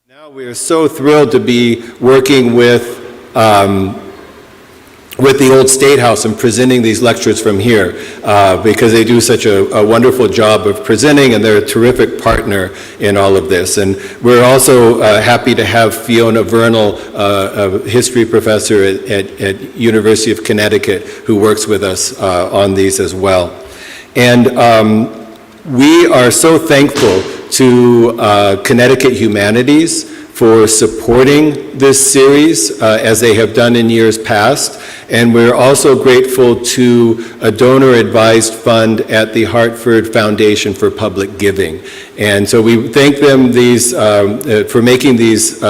Now we are so thrilled to be working with the Old State House and presenting these lectures from here because they do such a wonderful job of presenting, and they're a terrific partner in all of this. And we're also happy to have Fiona Vernal, a history professor at University of Connecticut, who works with us on these as well. And we are so thankful to Connecticut Humanities for supporting this series as they have done in years past. And we're also grateful to a donor-advised fund at the Hartford Foundation for Public Giving. And so we thank them for making these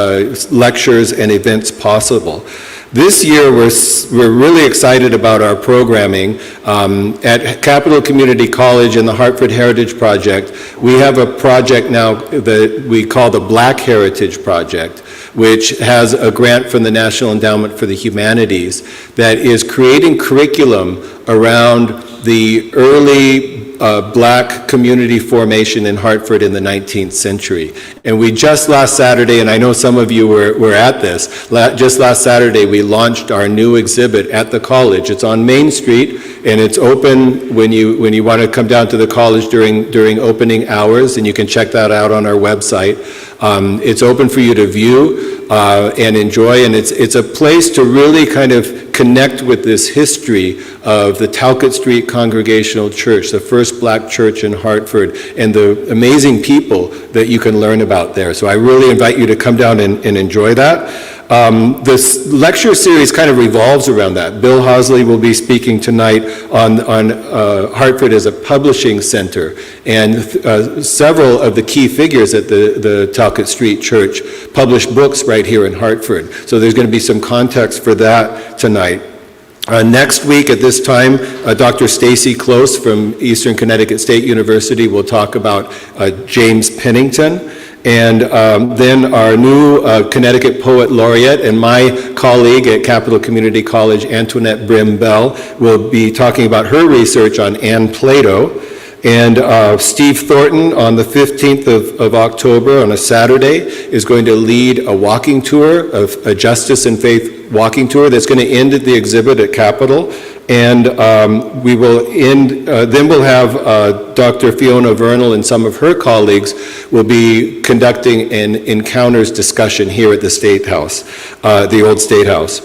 lectures and events possible. This year, we're really excited about our programming. At Capital Community College and the Hartford Heritage Project, we have a project now that we call the Black Heritage Project, which has a grant from the National Endowment for the Humanities that is creating curriculum around the early Black community formation in Hartford in the 19th century. And we just last Saturday, and I know some of you were at this, just last Saturday we launched our new exhibit at the college. It's on Main Street, and it's open when you want to come down to the college during opening hours, and you can check that out on our website. It's open for you to view and enjoy, and it's a place to really kind of connect with this history of the Talcott Street Congregational Church, the first Black church in Hartford, and the amazing people that you can learn about there. So I really invite you to come down and enjoy that. This lecture series kind of revolves around that. Bill Hosley will be speaking tonight on Hartford as a publishing center, and several of the key figures at the Talcott Street Church published books right here in Hartford. So there's going to be some context for that tonight. Next week at this time, Dr. Stacy Close from Eastern Connecticut State University will talk about James Pennington. And then our new Connecticut Poet Laureate and my colleague at Capital Community College, Antoinette Brim Bell, will be talking about her research on Anne Plato. And Steve Thornton on the 15th of October on a Saturday is going to lead a walking tour, a Justice and Faith walking tour that's going to end at the exhibit at Capitol. And we will end, then we'll have Dr. Fiona Vernal and some of her colleagues will be conducting an encounters discussion here at the State House, the Old State House.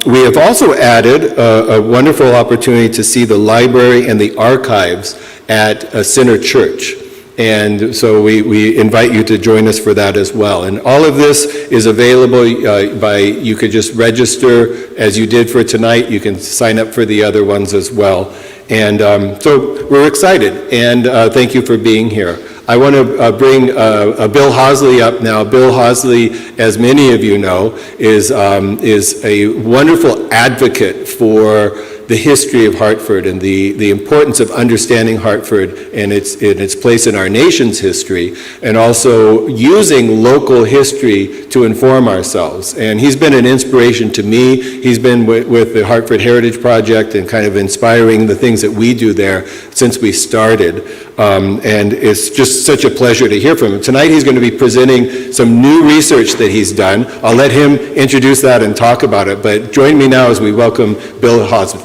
We have also added a wonderful opportunity to see the library and the archives at Center Church. And so we invite you to join us for that as well. And all of this is available you could just register as you did for tonight. You can sign up for the other ones as well. And so we're excited, and thank you for being here. I want to bring Bill Hosley up now. Bill Hosley, as many of you know, is a wonderful advocate for the history of Hartford and the importance of understanding Hartford and its place in our nation's history, and also using local history to inform ourselves. And he's been an inspiration to me. He's been with the Hartford Heritage Project and kind of inspiring the things that we do there since we started. And it's just such a pleasure to hear from him. Tonight he's going to be presenting some new research that he's done. I'll let him introduce that and talk about it, but join me now as we welcome Bill Hosley.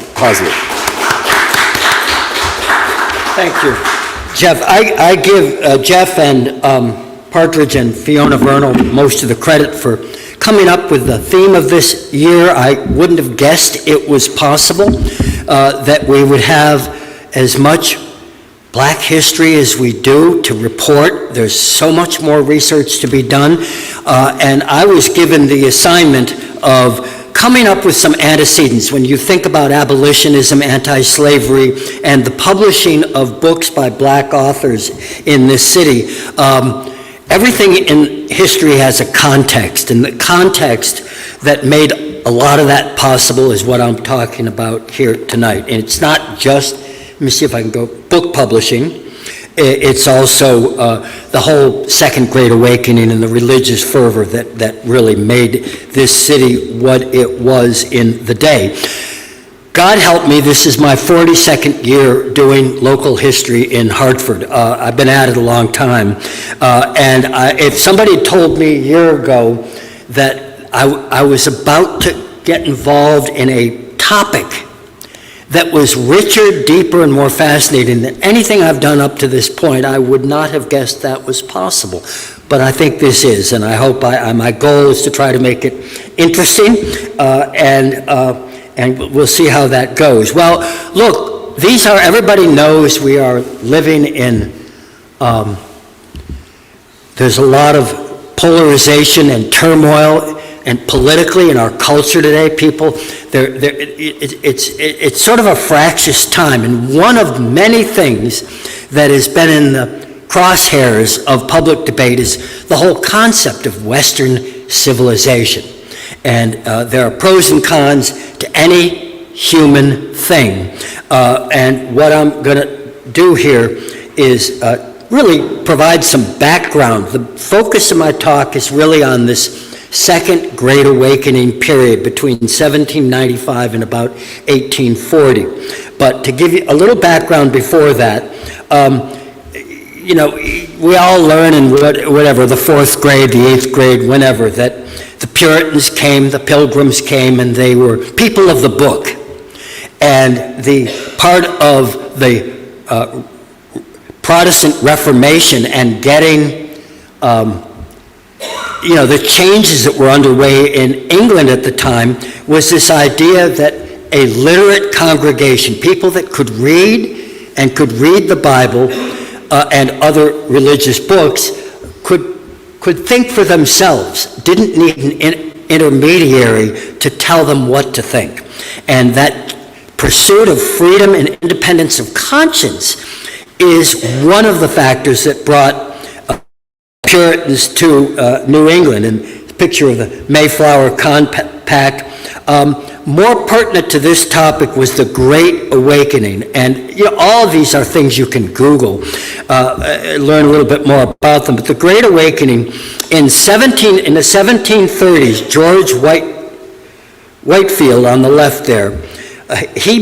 Thank you, Jeff. I give Jeff and Partridge and Fiona Vernal most of the credit for coming up with the theme of this year. I wouldn't have guessed it was possible that we would have as much Black history as we do to report. There's so much more research to be done. And I was given the assignment of coming up with some antecedents. When you think about abolitionism, anti-slavery, and the publishing of books by Black authors in this city, everything in history has a context, and the context that made a lot of that possible is what I'm talking about here tonight. And it's not just, let me see if I can go, book publishing. It's also the whole Second Great Awakening and the religious fervor that really made this city what it was in the day. God help me, this is my 42nd year doing local history in Hartford. I've been at it a long time. If somebody had told me a year ago that I was about to get involved in a topic that was richer, deeper, and more fascinating than anything I've done up to this point, I would not have guessed that was possible. But I think this is, and I hope my goal is to try to make it interesting, and we'll see how that goes. Well, look, everybody knows we are living in, there's a lot of polarization and turmoil, and politically in our culture today, people, it's sort of a fractious time, and one of many things that has been in the crosshairs of public debate is the whole concept of Western civilization. And there are pros and cons to any human thing. And what I'm going to do here is really provide some background. The focus of my talk is really on this Second Great Awakening period between 1795 and about 1840. But to give you a little background before that, we all learn in whatever, the fourth grade, the eighth grade, whenever, that the Puritans came, the Pilgrims came, and they were people of the book. And the part of the Protestant Reformation and getting, the changes that were underway in England at the time was this idea that a literate congregation, people that could read and could read the Bible and other religious books, could think for themselves, didn't need an intermediary to tell them what to think. And that pursuit of freedom and independence of conscience is one of the factors that brought Puritans to New England. And the picture of the Mayflower Compact. More pertinent to this topic was the Great Awakening. And all of these are things you can Google, learn a little bit more about them. But the Great Awakening, in the 1730s, George Whitefield on the left there, he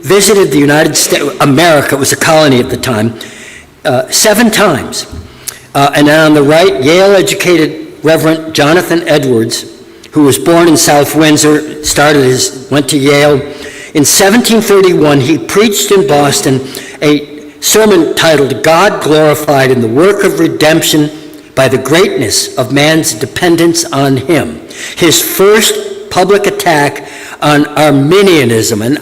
visited the United States, America, it was a colony at the time, 7 times. And then on the right, Yale-educated Reverend Jonathan Edwards, who was born in South Windsor, went to Yale. In 1731, he preached in Boston a sermon titled "God Glorified in the Work of Redemption by the Greatness of Man's Dependence on Him." His first public attack on Arminianism, and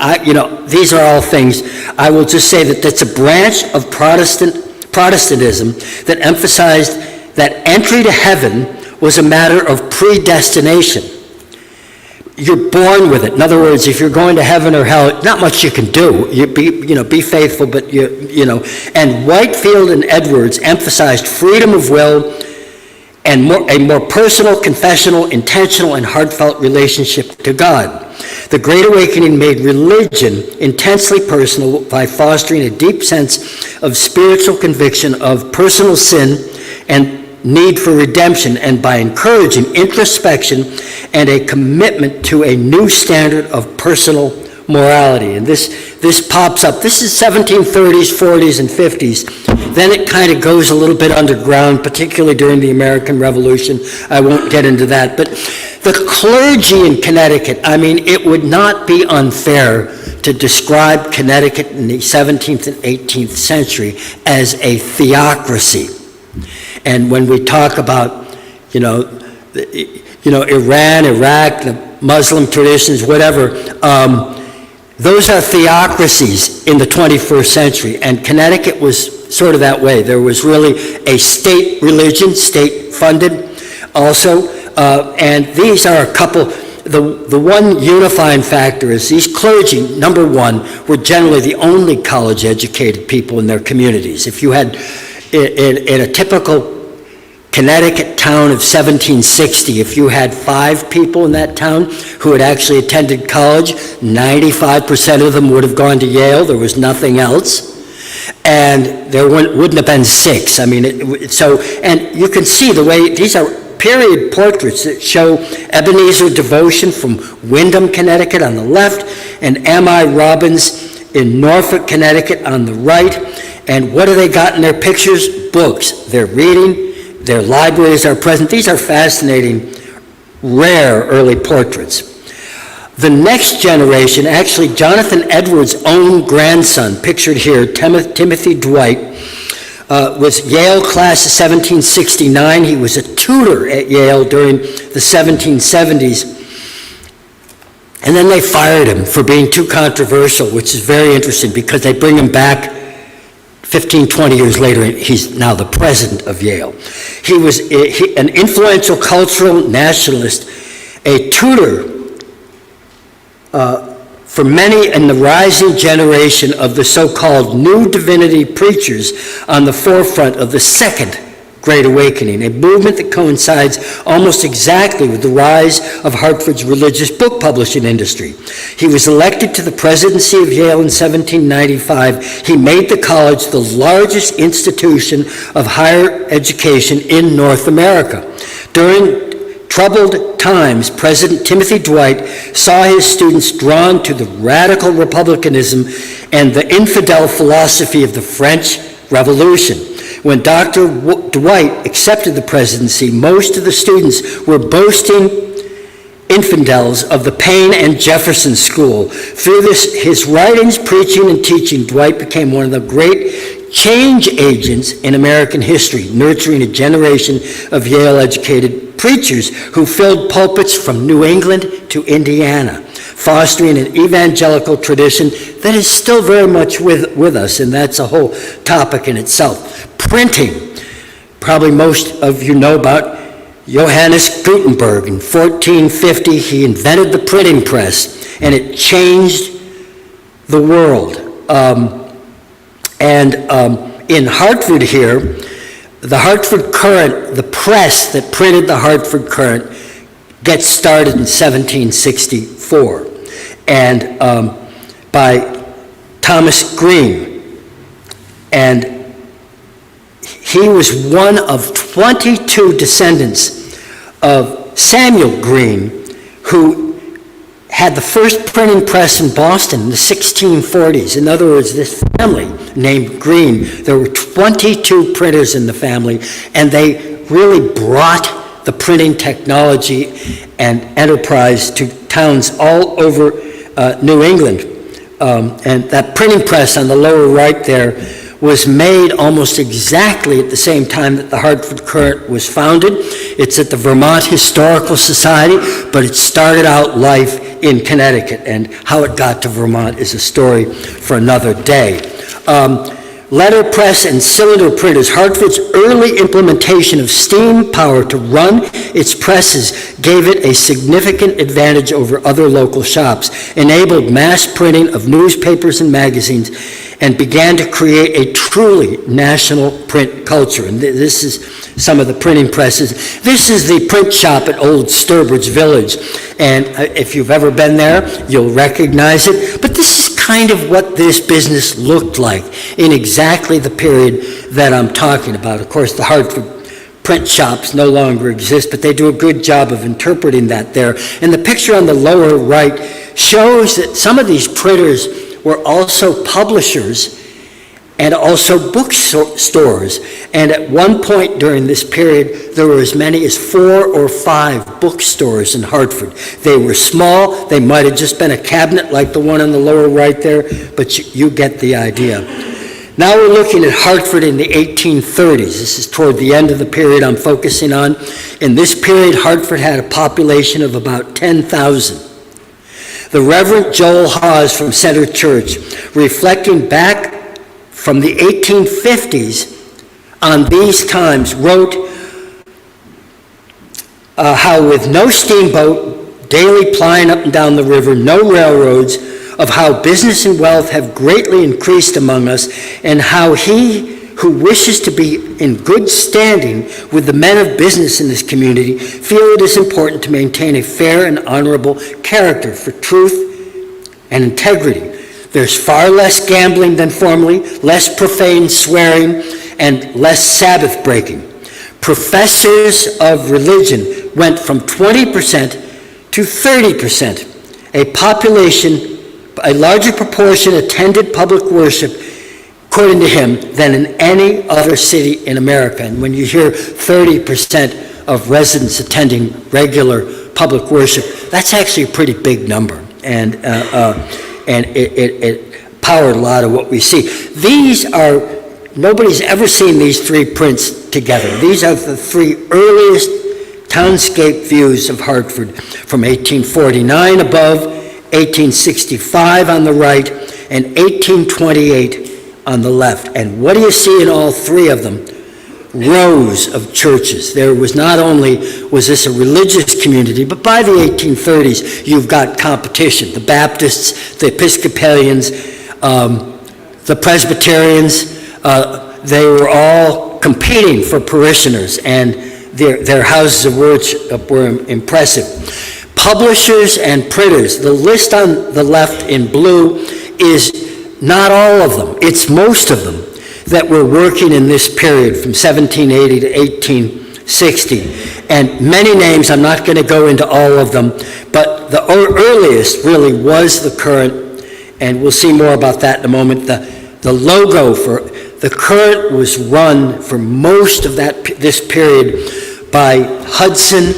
these are all things, I will just say that that's a branch of Protestantism that emphasized that entry to heaven was a matter of predestination. You're born with it. In other words, if you're going to heaven or hell, not much you can do. You be faithful, but And Whitefield and Edwards emphasized freedom of will and a more personal, confessional, intentional, and heartfelt relationship to God. The Great Awakening made religion intensely personal by fostering a deep sense of spiritual conviction of personal sin and need for redemption, and by encouraging introspection and a commitment to a new standard of personal morality. And this pops up. This is 1730s, 40s, and 50s. Then it kind of goes a little bit underground, particularly during the American Revolution. I won't get into that. But the clergy in Connecticut, it would not be unfair to describe Connecticut in the 17th and 18th century as a theocracy. And when we talk about, Iran, Iraq, the Muslim traditions, whatever, those are theocracies in the 21st century. And Connecticut was sort of that way. There was really a state religion, state-funded also. And these are a couple, the one unifying factor is these clergy, number one, were generally the only college-educated people in their communities. If you had, in a typical Connecticut town of 1760, if you had 5 people in that town who had actually attended college, 95% of them would have gone to Yale. There was nothing else. And there wouldn't have been 6. And you can see the way, these are period portraits that show Ebenezer Devotion from Windham, Connecticut on the left, and M.I. Robbins in Norfolk, Connecticut on the right. And what do they got in their pictures? Books. They're reading, their libraries are present. These are fascinating, rare early portraits. The next generation, actually Jonathan Edwards' own grandson, pictured here, Timothy Dwight, was Yale class of 1769. He was a tutor at Yale during the 1770s. And then they fired him for being too controversial, which is very interesting because they bring him back 15, 20 years later, and he's now the president of Yale. He was an influential cultural nationalist, a tutor for many in the rising generation of the so-called New Divinity preachers on the forefront of the Second Great Awakening, a movement that coincides almost exactly with the rise of Hartford's religious book publishing industry. He was elected to the presidency of Yale in 1795. He made the college the largest institution of higher education in North America. During troubled times, President Timothy Dwight saw his students drawn to the radical republicanism and the infidel philosophy of the French Revolution. When Dr. Dwight accepted the presidency, most of the students were boasting infidels of the Payne and Jefferson School. Through his writings, preaching, and teaching, Dwight became one of the great change agents in American history, nurturing a generation of Yale-educated preachers who filled pulpits from New England to Indiana, fostering an evangelical tradition that is still very much with us, and that's a whole topic in itself. Printing. Probably most of you know about Johannes Gutenberg. In 1450, he invented the printing press, and it changed the world. In Hartford here, the Hartford Courant, the press that printed the Hartford Courant, gets started in 1764, and by Thomas Green. And he was one of 22 descendants of Samuel Green, who had the first printing press in Boston in the 1640s. In other words, this family named Green, there were 22 printers in the family, and they really brought the printing technology and enterprise to towns all over New England. And that printing press on the lower right there was made almost exactly at the same time that the Hartford Courant was founded. It's at the Vermont Historical Society, but it started out life in Connecticut, and how it got to Vermont is a story for another day. Letterpress and cylinder printers. Hartford's early implementation of steam power to run its presses gave it a significant advantage over other local shops, enabled mass printing of newspapers and magazines, and began to create a truly national print culture. And this is some of the printing presses. This is the print shop at Old Sturbridge Village. And if you've ever been there, you'll recognize it. But this is kind of what this business looked like in exactly the period that I'm talking about. Of course, the Hartford print shops no longer exist, but they do a good job of interpreting that there. And the picture on the lower right shows that some of these printers were also publishers and also bookstores. And at one point during this period, there were as many as 4 or 5 bookstores in Hartford. They were small. They might have just been a cabinet like the one on the lower right there, but you get the idea. Now we're looking at Hartford in the 1830s. This is toward the end of the period I'm focusing on. In this period, Hartford had a population of about 10,000. The Reverend Joel Hawes from Center Church, reflecting back from the 1850s on these times, wrote how with no steamboat daily plying up and down the river, no railroads, of how business and wealth have greatly increased among us, and how he who wishes to be in good standing with the men of business in this community feel it is important to maintain a fair and honorable character for truth and integrity. There's far less gambling than formerly, less profane swearing, and less Sabbath breaking. Professors of religion went from 20% to 30%. A larger proportion attended public worship, according to him, than in any other city in America. And when you hear 30% of residents attending regular public worship, that's actually a pretty big number. And it powered a lot of what we see. Nobody's ever seen these three prints together. These are the three earliest townscape views of Hartford, from 1849 above, 1865 on the right, and 1828 on the left. And what do you see in all three of them? Rows of churches. There was not only was this a religious community, but by the 1830s, you've got competition. The Baptists, the Episcopalians, the Presbyterians, they were all competing for parishioners, and their houses of worship were impressive. Publishers and printers. The list on the left in blue is not all of them. It's most of them that were working in this period from 1780 to 1860. And many names, I'm not going to go into all of them, but the earliest really was the Current, and we'll see more about that in a moment. The logo for the Current was run for most of this period by Hudson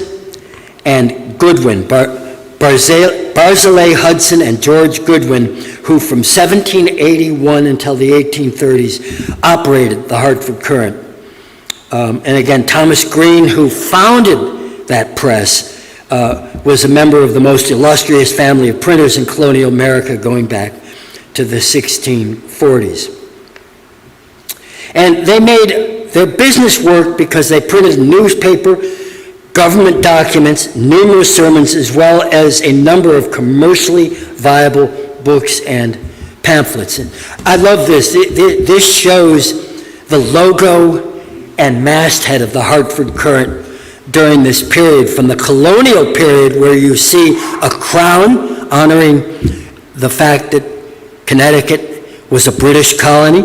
and Goodwin, Barzillai Hudson and George Goodwin, who from 1781 until the 1830s operated the Hartford Current. And again, Thomas Green, who founded that press, was a member of the most illustrious family of printers in colonial America going back to the 1640s. And they made their business work because they printed newspaper, government documents, numerous sermons, as well as a number of commercially viable books and pamphlets. And I love this. This shows the logo and masthead of the Hartford Current during this period, from the colonial period, where you see a crown honoring the fact that Connecticut was a British colony,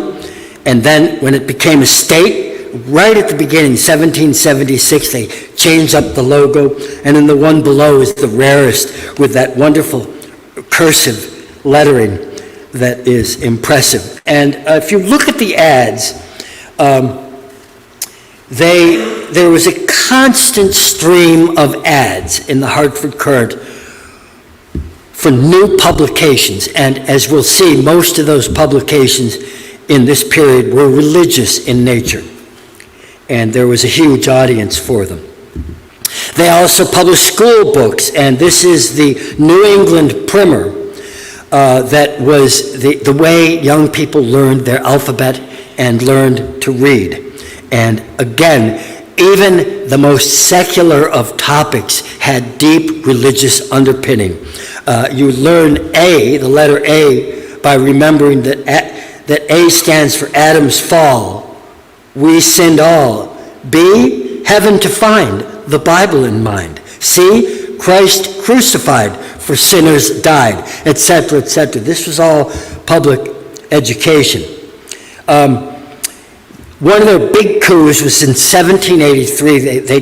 and then when it became a state, right at the beginning, 1776, they changed up the logo, and then the one below is the rarest, with that wonderful cursive lettering that is impressive. And if you look at the ads, there was a constant stream of ads in the Hartford Current for new publications, and as we'll see, most of those publications in this period were religious in nature, and there was a huge audience for them. They also published school books, and this is the New England Primer that was the way young people learned their alphabet and learned to read. And again, even the most secular of topics had deep religious underpinning. You learn A, the letter A, by remembering that A stands for Adam's fall. We sinned all. B, heaven to find, the Bible in mind. C, Christ crucified, for sinners died, etc., etc. This was all public education. One of their big coups was in 1783. They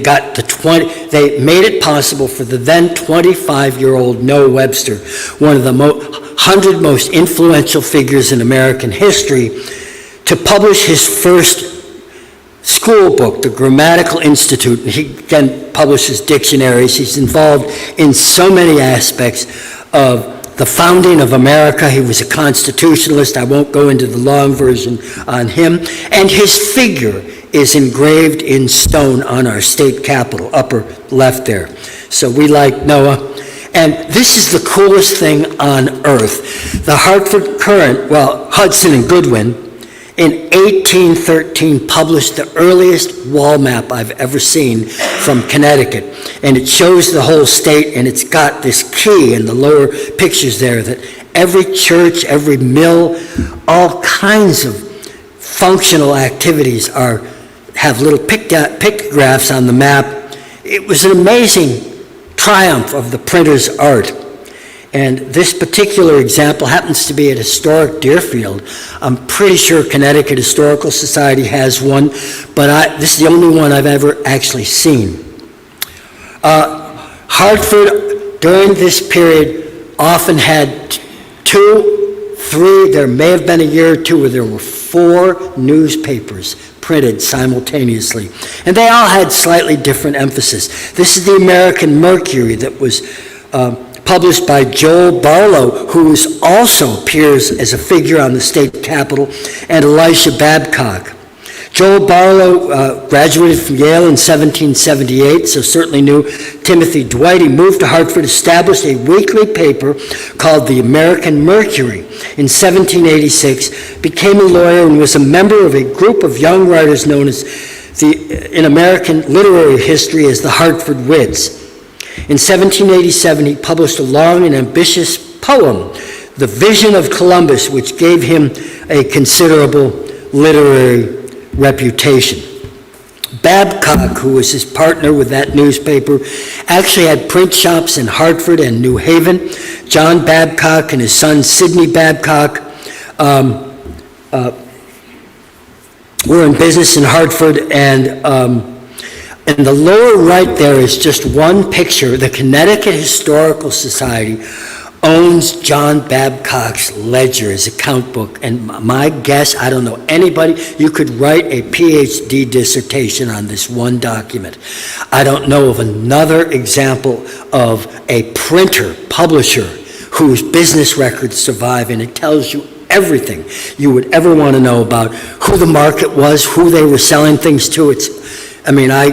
made it possible for the then 25-year-old Noah Webster, one of the 100 most influential figures in American history, to publish his first school book, the Grammatical Institute. And he again publishes dictionaries. He's involved in so many aspects of the founding of America. He was a constitutionalist. I won't go into the long version on him. And his figure is engraved in stone on our state capitol, upper left there. So we like Noah. And this is the coolest thing on earth. The Hartford Current, Hudson and Goodwin, in 1813 published the earliest wall map I've ever seen from Connecticut. And it shows the whole state, and it's got this key in the lower pictures there that every church, every mill, all kinds of functional activities have little pictographs on the map. It was an amazing triumph of the printer's art. And this particular example happens to be at historic Deerfield. I'm pretty sure Connecticut Historical Society has one, but this is the only one I've ever actually seen. Hartford, during this period, often had 2, 3, there may have been a year or two where there were 4 newspapers printed simultaneously. And they all had slightly different emphasis. This is the American Mercury that was published by Joel Barlow, who also appears as a figure on the state capitol, and Elisha Babcock. Joel Barlow graduated from Yale in 1778, so certainly knew Timothy Dwight. He moved to Hartford, established a weekly paper called the American Mercury in 1786, became a lawyer, and was a member of a group of young writers known as in American literary history as the Hartford Wits. In 1787, he published a long and ambitious poem, The Vision of Columbus, which gave him a considerable literary reputation. Babcock, who was his partner with that newspaper, actually had print shops in Hartford and New Haven. John Babcock and his son Sidney Babcock were in business in Hartford, and in the lower right there is just one picture. The Connecticut Historical Society owns John Babcock's ledger, his account book, and my guess, I don't know anybody, you could write a PhD dissertation on this one document. I don't know of another example of a printer, publisher, whose business records survive, and it tells you everything you would ever want to know about who the market was, who they were selling things to. I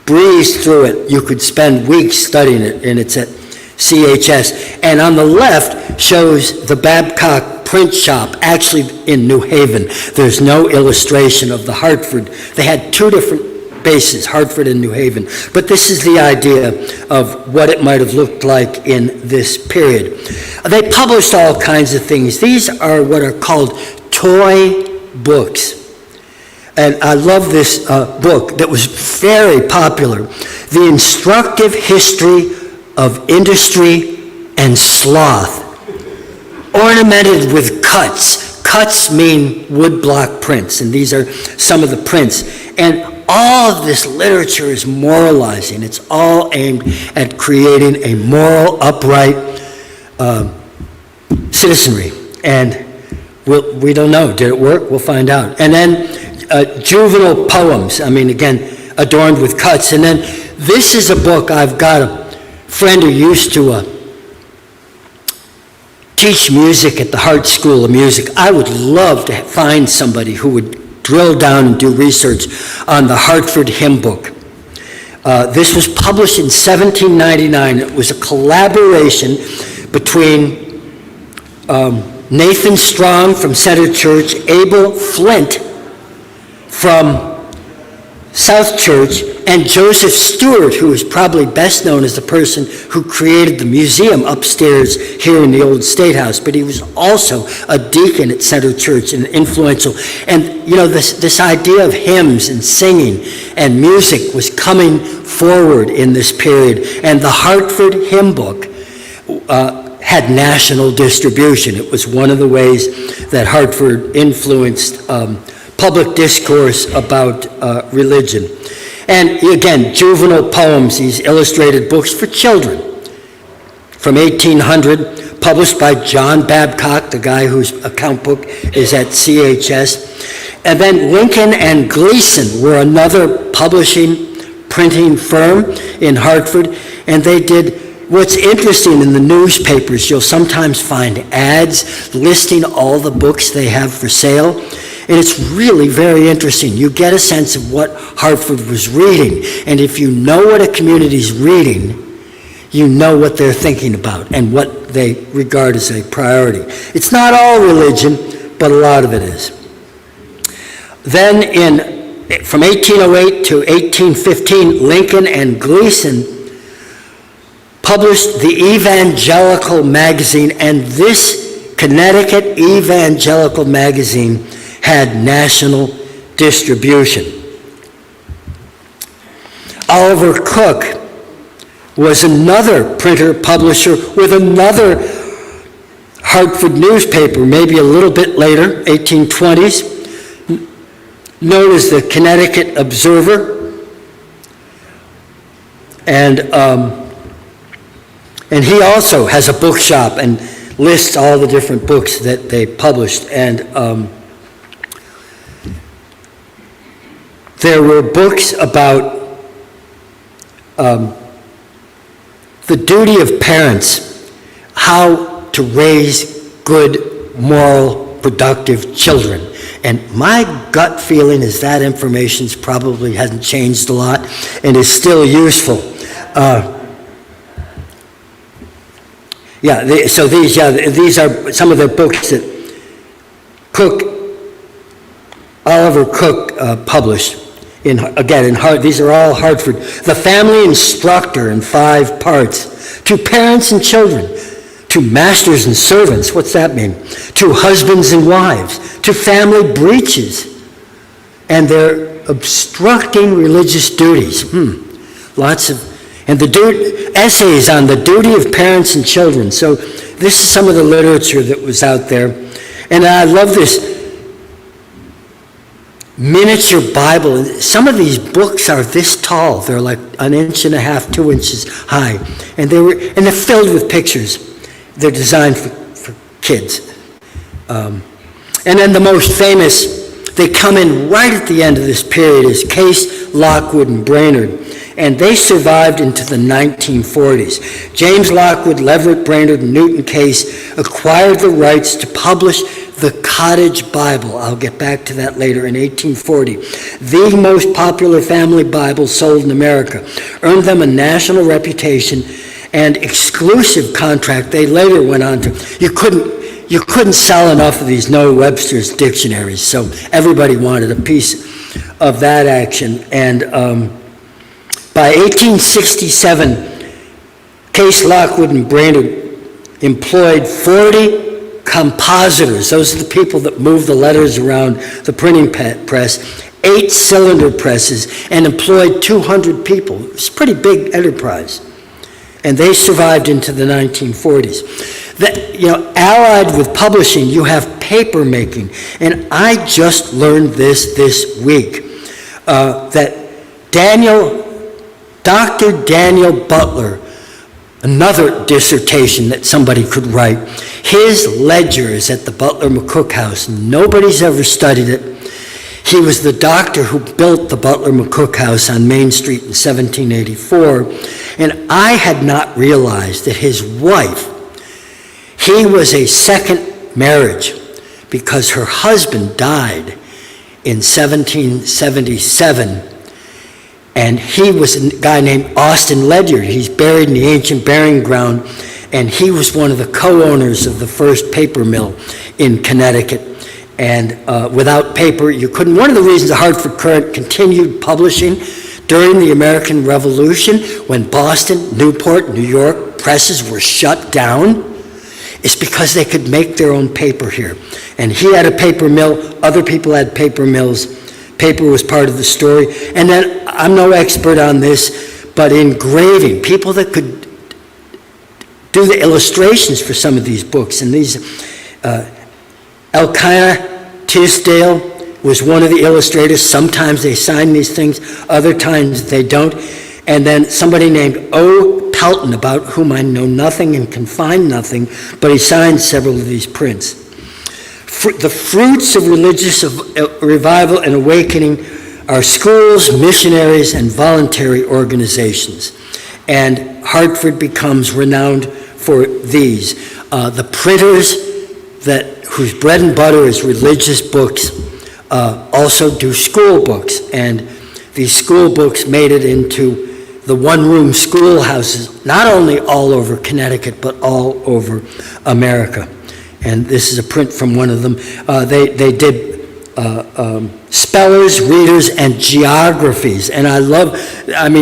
breezed through it. You could spend weeks studying it, and it's at CHS. And on the left shows the Babcock print shop, actually in New Haven. There's no illustration of the Hartford. They had 2 different bases, Hartford and New Haven. But this is the idea of what it might have looked like in this period. They published all kinds of things. These are what are called toy books. And I love this book that was very popular, The Instructive History of Industry and Sloth, ornamented with cuts. Cuts mean woodblock prints, and these are some of the prints. And all of this literature is moralizing. It's all aimed at creating a moral, upright citizenry. And we don't know. Did it work? We'll find out. And then juvenile poems, again, adorned with cuts. And then this is a book. I've got a friend who used to teach music at the Hart School of Music. I would love to find somebody who would drill down and do research on the Hartford Hymn Book. This was published in 1799. It was a collaboration between Nathan Strong from Center Church, Abel Flint from South Church, and Joseph Stewart, who is probably best known as the person who created the museum upstairs here in the old State House, but he was also a deacon at Center Church and influential. And this idea of hymns and singing and music was coming forward in this period, and the Hartford Hymn Book had national distribution. It was one of the ways that Hartford influenced public discourse about religion. And again, juvenile poems, these illustrated books for children from 1800, published by John Babcock, the guy whose account book is at CHS. And then Lincoln and Gleason were another printing firm in Hartford, and they did. What's interesting in the newspapers, you'll sometimes find ads listing all the books they have for sale. And it's really very interesting. You get a sense of what Hartford was reading. And if you know what a community's reading, you know what they're thinking about and what they regard as a priority. It's not all religion, but a lot of it is. Then from 1808 to 1815, Lincoln and Gleason published the Evangelical magazine, and this Connecticut Evangelical magazine had national distribution. Oliver Cook was another printer, publisher with another Hartford newspaper, maybe a little bit later, 1820s, known as the Connecticut Observer. And he also has a bookshop and lists all the different books that they published. And there were books about the duty of parents, how to raise good, moral, productive children. And my gut feeling is that information probably hasn't changed a lot and is still useful. These are some of the books that Oliver Cook published. In Hartford. These are all Hartford. The Family Instructor in 5 parts. To Parents and Children. To Masters and Servants. What's that mean? To Husbands and Wives. To Family Breaches. And they're obstructing religious duties. Lots of... And the essays on the duty of parents and children. So this is some of the literature that was out there. And I love this miniature Bible. Some of these books are this tall. They're like 1.5 inches, 2 inches high. And they're filled with pictures. They're designed for kids. And then the most famous, they come in right at the end of this period, is Case, Lockwood, and Brainerd. And they survived into the 1940s. James Lockwood, Leverett Brainerd, and Newton Case acquired the rights to publish the Cottage Bible. I'll get back to that later, in 1840. The most popular family Bible sold in America. Earned them a national reputation and exclusive contract. They later went on to, you couldn't sell enough of these Noah Webster's dictionaries, so everybody wanted a piece of that action. And by 1867, Case, Lockwood, and Brainerd employed 40 compositors. Those are the people that move the letters around the printing press, 8 cylinder presses, and employed 200 people. It's a pretty big enterprise. And they survived into the 1940s. Allied with publishing, you have paper making. And I just learned this week, that Dr. Daniel Butler, another dissertation that somebody could write, his ledger is at the Butler McCook House. Nobody's ever studied it. He was the doctor who built the Butler McCook House on Main Street in 1784. And I had not realized that his wife, he was a second marriage because her husband died in 1777. And he was a guy named Austin Ledyard. He's buried in the ancient burying ground, and he was one of the co-owners of the first paper mill in Connecticut. And without paper, you couldn't. One of the reasons the Hartford Courant continued publishing during the American Revolution, when Boston, Newport, New York presses were shut down, is because they could make their own paper here. And he had a paper mill, other people had paper mills. Paper was part of the story. And then, I'm no expert on this, but engraving, people that could do the illustrations for some of these books. And these, Elkanah Tisdale was one of the illustrators. Sometimes they sign these things, other times they don't. And then somebody named O. Pelton, about whom I know nothing and can find nothing, but he signed several of these prints. The fruits of religious revival and awakening are schools, missionaries, and voluntary organizations. And Hartford becomes renowned for these. The printers whose bread and butter is religious books also do school books. And these school books made it into the one-room schoolhouses, not only all over Connecticut, but all over America. And this is a print from one of them. They did spellers, readers, and geographies. And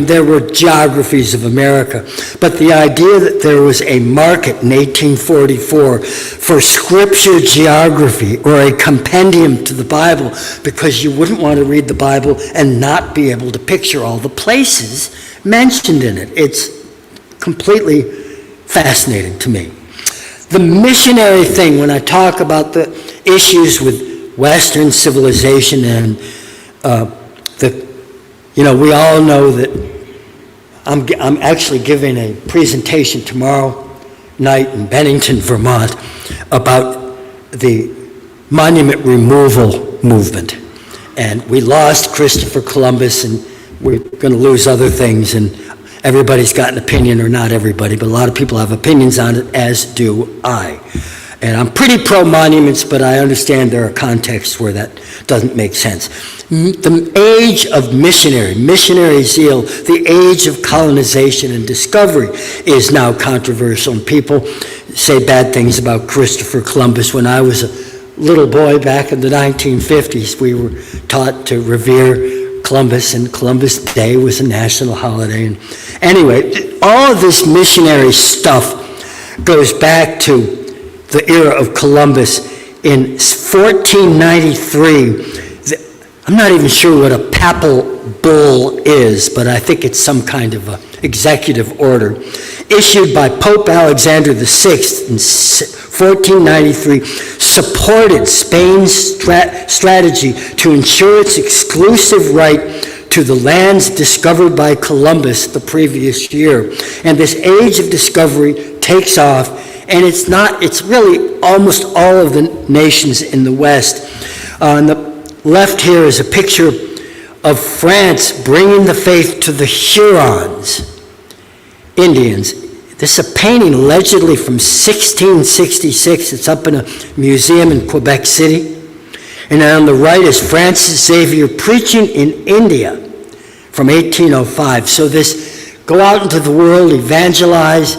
there were geographies of America. But the idea that there was a market in 1844 for scripture geography, or a compendium to the Bible, because you wouldn't want to read the Bible and not be able to picture all the places mentioned in it. It's completely fascinating to me. The missionary thing, when I talk about the issues with Western civilization and we all know that I'm actually giving a presentation tomorrow night in Bennington, Vermont, about the monument removal movement. And we lost Christopher Columbus, and we're going to lose other things, and everybody's got an opinion, or not everybody, but a lot of people have opinions on it, as do I. And I'm pretty pro-monuments, but I understand there are contexts where that doesn't make sense. The age of missionary zeal, the age of colonization and discovery is now controversial, and people say bad things about Christopher Columbus. When I was a little boy back in the 1950s, we were taught to revere Columbus, and Columbus Day was a national holiday. And anyway, all of this missionary stuff goes back to the era of Columbus. In 1493, I'm not even sure what a papal bull is, but I think it's some kind of a executive order, issued by Pope Alexander VI in 1493, supported Spain's strategy to ensure its exclusive right to the lands discovered by Columbus the previous year. And this age of discovery takes off, and it's really almost all of the nations in the West. On the left here is a picture of France bringing the faith to the Hurons, Indians. This is a painting allegedly from 1666. It's up in a museum in Quebec City. And on the right is Francis Xavier preaching in India from 1805. So this, go out into the world, evangelize,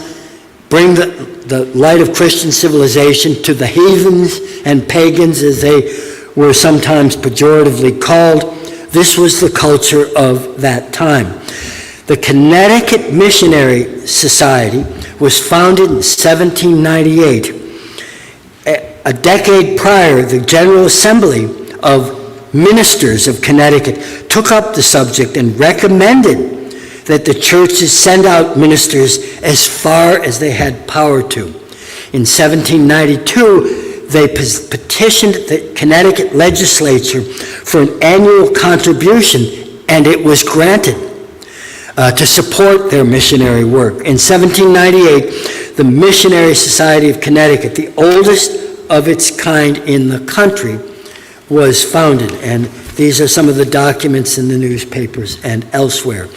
bring the light of Christian civilization to the heathens and pagans, as they were sometimes pejoratively called. This was the culture of that time. The Connecticut Missionary Society was founded in 1798. A decade prior, the General Assembly of Ministers of Connecticut took up the subject and recommended that the churches send out ministers as far as they had power to. In 1792, they petitioned the Connecticut legislature for an annual contribution, and it was granted to support their missionary work. In 1798, the Missionary Society of Connecticut, the oldest of its kind in the country, was founded. And these are some of the documents in the newspapers and elsewhere.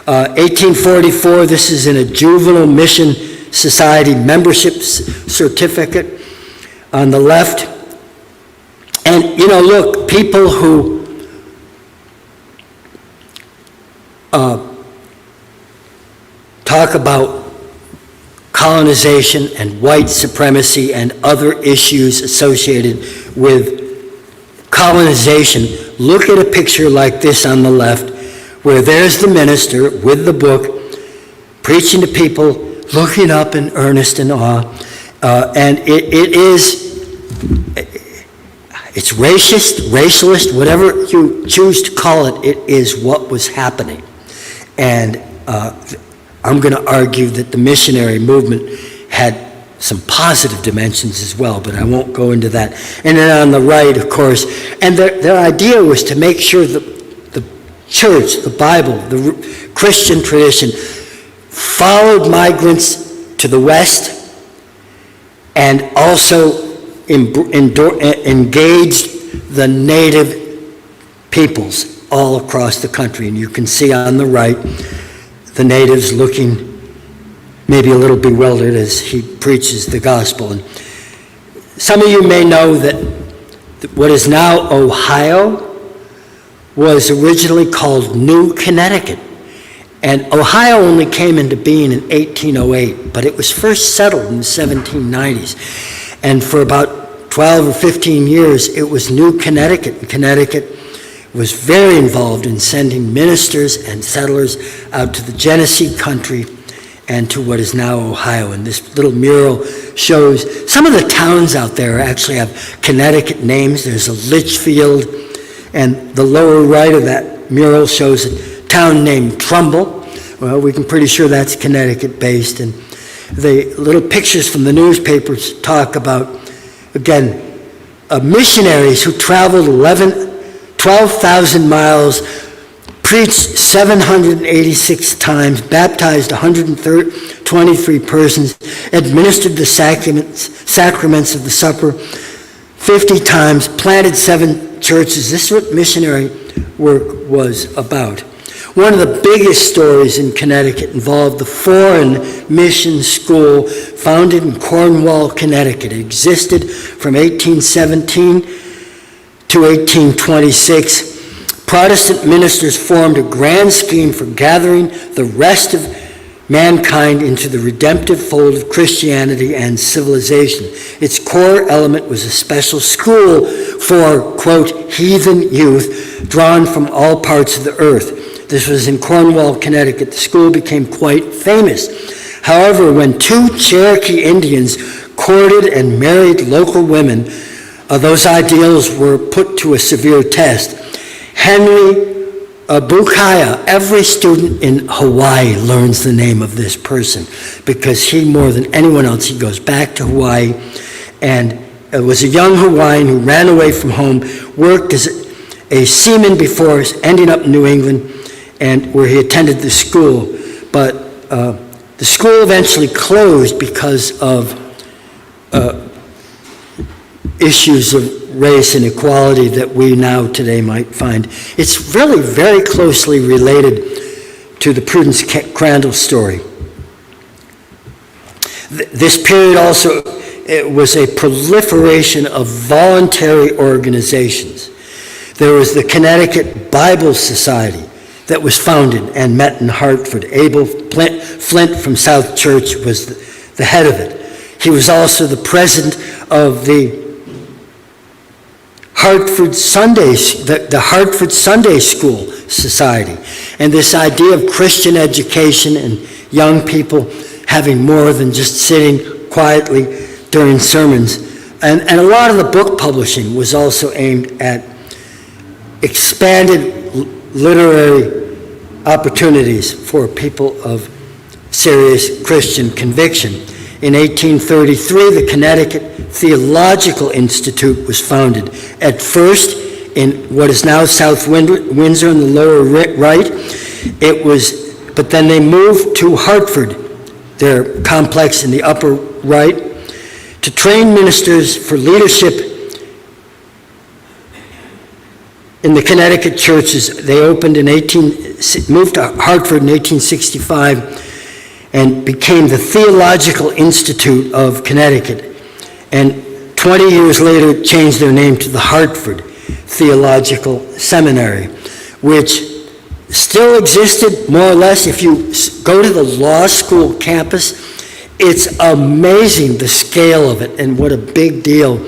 1844, this is in a Juvenile Mission Society membership certificate on the left. And, look, people who talk about colonization and white supremacy and other issues associated with colonization, look at a picture like this on the left, where there's the minister with the book, preaching to people, looking up in earnest and awe. And it's racist, racialist, whatever you choose to call it, it is what was happening. And I'm going to argue that the missionary movement had some positive dimensions as well, but I won't go into that. And then on the right, of course, and their idea was to make sure that the church, the Bible, the Christian tradition followed migrants to the West and also engaged the native peoples all across the country. And you can see on the right the natives looking maybe a little bewildered as he preaches the gospel. And some of you may know that what is now Ohio was originally called New Connecticut. And Ohio only came into being in 1808, but it was first settled in the 1790s. And for about 12 or 15 years, it was New Connecticut. And Connecticut was very involved in sending ministers and settlers out to the Genesee country and to what is now Ohio. And this little mural shows some of the towns out there actually have Connecticut names. There's a Litchfield, and the lower right of that mural shows a town named Trumbull, Well, we can pretty sure that's Connecticut-based. And the little pictures from the newspapers talk about, again, missionaries who traveled 12,000 miles, preached 786 times, baptized 123 persons, administered the sacraments of the supper 50 times, planted 7 churches. This is what missionary work was about. One of the biggest stories in Connecticut involved the Foreign Mission School, founded in Cornwall, Connecticut. It existed from 1817 to 1826. Protestant ministers formed a grand scheme for gathering the rest of mankind into the redemptive fold of Christianity and civilization. Its core element was a special school for, quote, heathen youth drawn from all parts of the earth. This was in Cornwall, Connecticut. The school became quite famous. However, when 2 Cherokee Indians courted and married local women, those ideals were put to a severe test. Henry Bukaya, every student in Hawaii learns the name of this person because he, more than anyone else, he goes back to Hawaii and was a young Hawaiian who ran away from home, worked as a seaman before ending up in New England, and where he attended the school. But the school eventually closed because of issues of race and equality that we now today might find. It's really very closely related to the Prudence Crandall story. This period also, it was a proliferation of voluntary organizations. There was the Connecticut Bible Society that was founded and met in Hartford. Abel Flint from South Church was the head of it. He was also the president of the Hartford Sunday School Society. And this idea of Christian education and young people having more than just sitting quietly during sermons. And a lot of the book publishing was also aimed at expanded literary opportunities for people of serious Christian conviction. In 1833, the Connecticut Theological Institute was founded, at first in what is now South Windsor in the lower right. But then they moved to Hartford, their complex in the upper right, to train ministers for leadership in the Connecticut churches. They moved to Hartford in 1865 and became the Theological Institute of Connecticut. And 20 years later, changed their name to the Hartford Theological Seminary, which still existed more or less. If you go to the law school campus, it's amazing the scale of it and what a big deal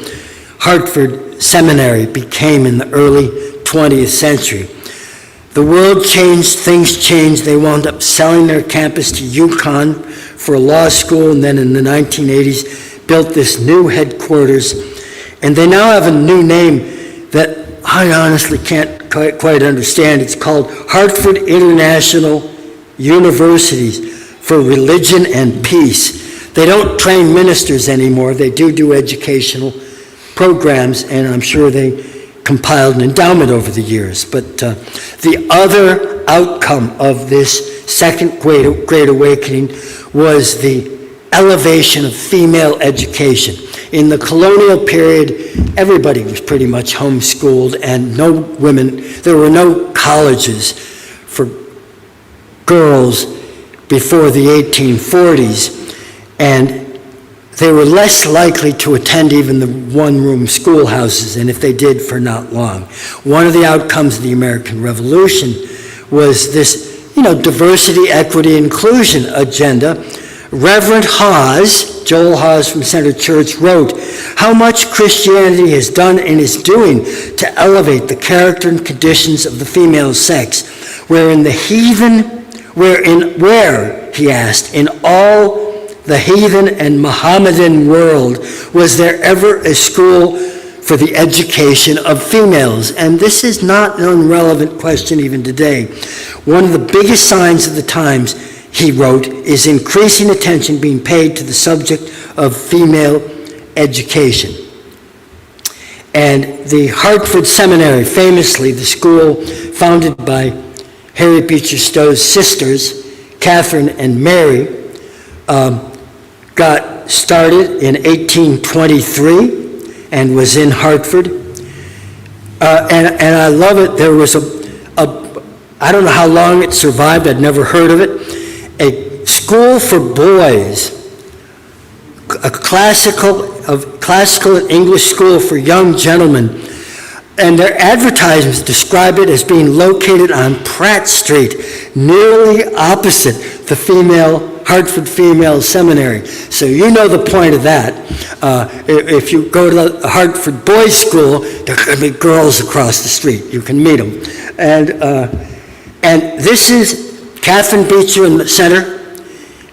Hartford Seminary became in the early 20th century. The world changed, things changed. They wound up selling their campus to UConn for a law school, and then in the 1980s built this new headquarters. And they now have a new name that I honestly can't quite understand. It's called Hartford International Universities for Religion and Peace. They don't train ministers anymore. They do educational programs, and I'm sure they compiled an endowment over the years. But the other outcome of this second Great Awakening was the elevation of female education. In the colonial period, everybody was pretty much homeschooled, and there were no colleges for girls before the 1840s, and they were less likely to attend even the one-room schoolhouses, and if they did, for not long. One of the outcomes of the American Revolution was this, diversity, equity, inclusion agenda. Reverend Hawes, Joel Hawes from Center Church, wrote how much Christianity has done and is doing to elevate the character and conditions of the female sex, where, he asked, in all the heathen and Mohammedan world, was there ever a school for the education of females. And this is not an irrelevant question even today. One of the biggest signs of the times, he wrote, is increasing attention being paid to the subject of female education. And the Hartford Seminary, famously the school founded by Harriet Beecher Stowe's sisters, Catherine and Mary, got started in 1823 and was in Hartford. And I love it. There was I don't know how long it survived, I'd never heard of it, a school for boys, a classical and English school for young gentlemen. And their advertisements describe it as being located on Pratt Street, nearly opposite the Hartford Female Seminary. So you know the point of that. If you go to the Hartford Boys School, there are going to be girls across the street. You can meet them. And this is Catherine Beecher in the center,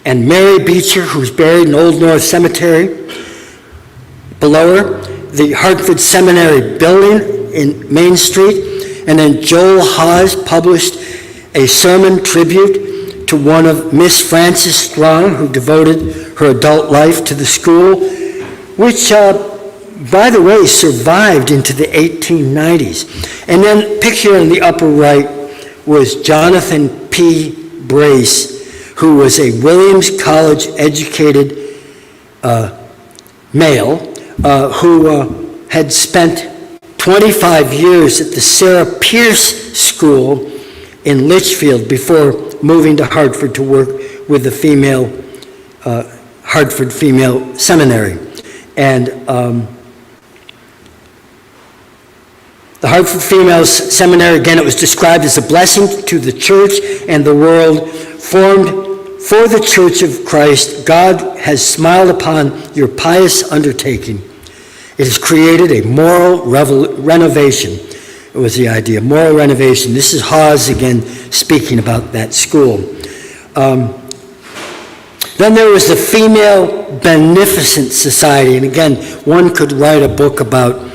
and Mary Beecher, who's buried in Old North Cemetery. Below her, the Hartford Seminary building in Main Street, and then Joel Hawes published a sermon tribute to one of Miss Frances Strong, who devoted her adult life to the school, which, by the way, survived into the 1890s. And then pictured in the upper right was Jonathan P. Brace, who was a Williams College educated male who had spent 25 years at the Sarah Pierce School in Litchfield before moving to Hartford to work with the Hartford Female Seminary. And the Hartford Female Seminary, again, it was described as a blessing to the church and the world, formed for the Church of Christ. God has smiled upon your pious undertaking. It has created a moral renovation. It was the idea, moral renovation. This is Hawes again speaking about that school. Then there was the Female Beneficent Society, and again, one could write a book about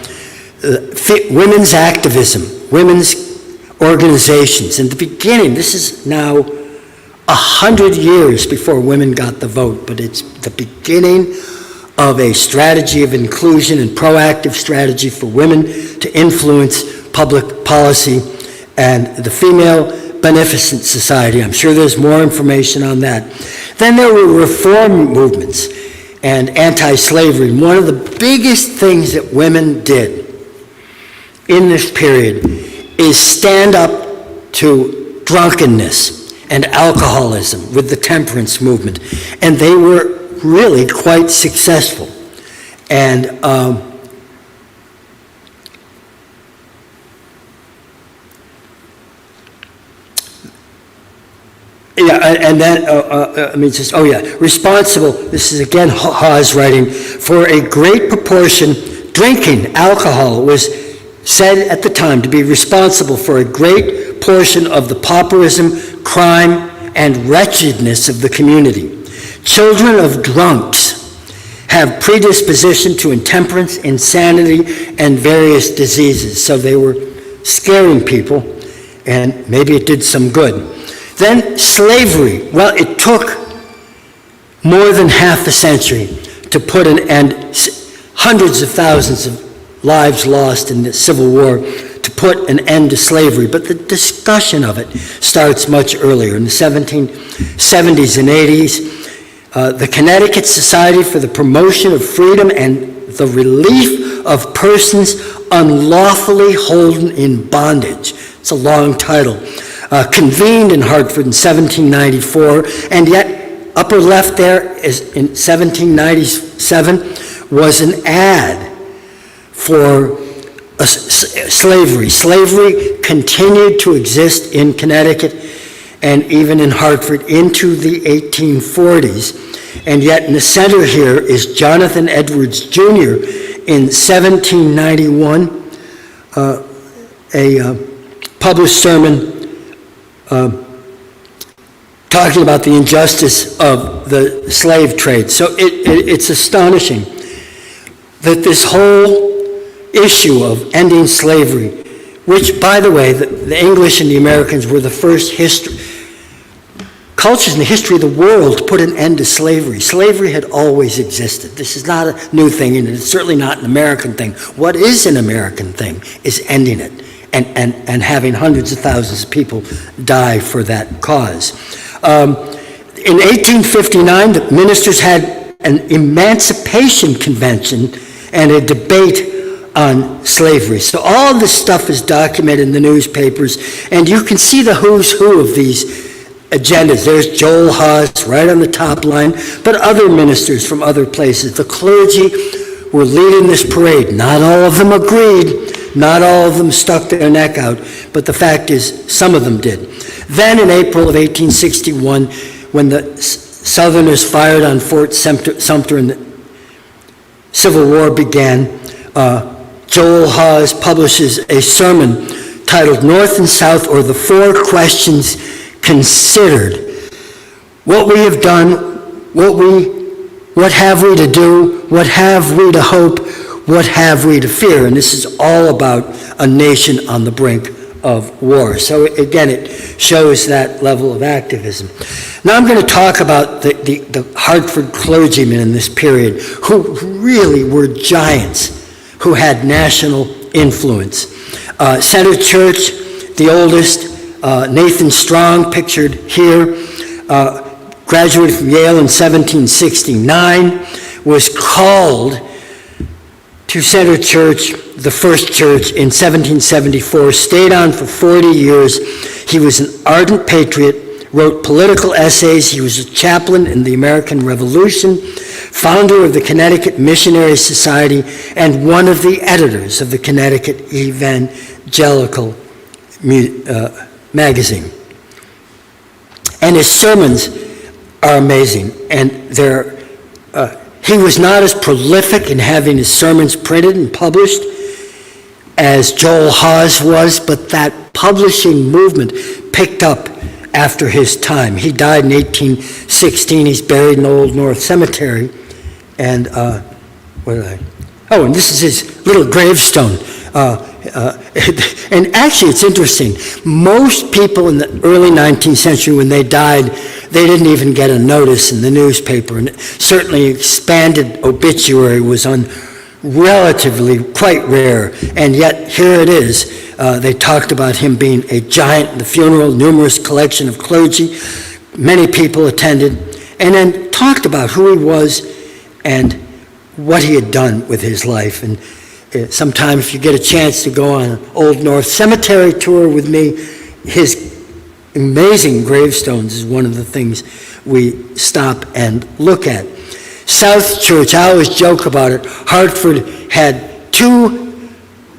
women's activism, women's organizations. In the beginning, this is now 100 years before women got the vote, but it's the beginning of a strategy of inclusion and proactive strategy for women to influence public policy, and the Female Beneficent Society. I'm sure there's more information on that. Then there were reform movements and anti-slavery. One of the biggest things that women did in this period is stand up to drunkenness and alcoholism with the temperance movement. And they were really quite successful. And responsible, this is again Hawes writing, for a great proportion, drinking alcohol was said at the time to be responsible for a great portion of the pauperism, crime, and wretchedness of the community. Children of drunks have predisposition to intemperance, insanity, and various diseases. So they were scaring people, and maybe it did some good. Then slavery. Well, it took more than half a century to put an end, hundreds of thousands of lives lost in the Civil War, to put an end to slavery. But the discussion of it starts much earlier. In the 1770s and 80s, the Connecticut Society for the Promotion of Freedom and the Relief of Persons Unlawfully Holden in Bondage. It's a long title. Convened in Hartford in 1794, and yet upper left there is in 1797 was an ad for slavery. Slavery continued to exist in Connecticut and even in Hartford into the 1840s. And yet in the center here is Jonathan Edwards Jr. in 1791, a published sermon talking about the injustice of the slave trade. So it's astonishing that this whole issue of ending slavery, which, by the way, the English and the Americans were the first cultures in the history of the world to put an end to slavery. Slavery had always existed. This is not a new thing, and it's certainly not an American thing. What is an American thing is ending it and having hundreds of thousands of people die for that cause. In 1859, the ministers had an emancipation convention and a debate on slavery. So all of this stuff is documented in the newspapers, and you can see the who's who of these agendas. There's Joel Haas right on the top line, but other ministers from other places. The clergy were leading this parade. Not all of them agreed. Not all of them stuck their neck out, but the fact is some of them did. Then in April of 1861, when the Southerners fired on Fort Sumter and the Civil War began, Joel Haas publishes a sermon titled North and South, or the Four Questions Considered. What we have done, what have we to do, what have we to hope, what have we to fear? And this is all about a nation on the brink of war. So again, it shows that level of activism. Now I'm going to talk about the Hartford clergymen in this period who really were giants, who had national influence. Center Church, the oldest, Nathan Strong, pictured here, graduated from Yale in 1769, was called to Center Church, the first church, in 1774, stayed on for 40 years. He was an ardent patriot, wrote political essays. He was a chaplain in the American Revolution, founder of the Connecticut Missionary Society, and one of the editors of the Connecticut Evangelical magazine. And his sermons are amazing, and he was not as prolific in having his sermons printed and published as Joel Haas was, but that publishing movement picked up after his time. He died in 1816. He's buried in Old North Cemetery. And and this is his little gravestone. And actually, it's interesting. Most people in the early 19th century, when they died, they didn't even get a notice in the newspaper. And certainly expanded obituary was relatively quite rare. And yet, here it is. They talked about him being a giant in the funeral, numerous collection of clergy. Many people attended, and then talked about who he was and what he had done with his life. And sometime if you get a chance to go on an Old North Cemetery tour with me, his amazing gravestones is one of the things we stop and look at. South Church, I always joke about it. Hartford had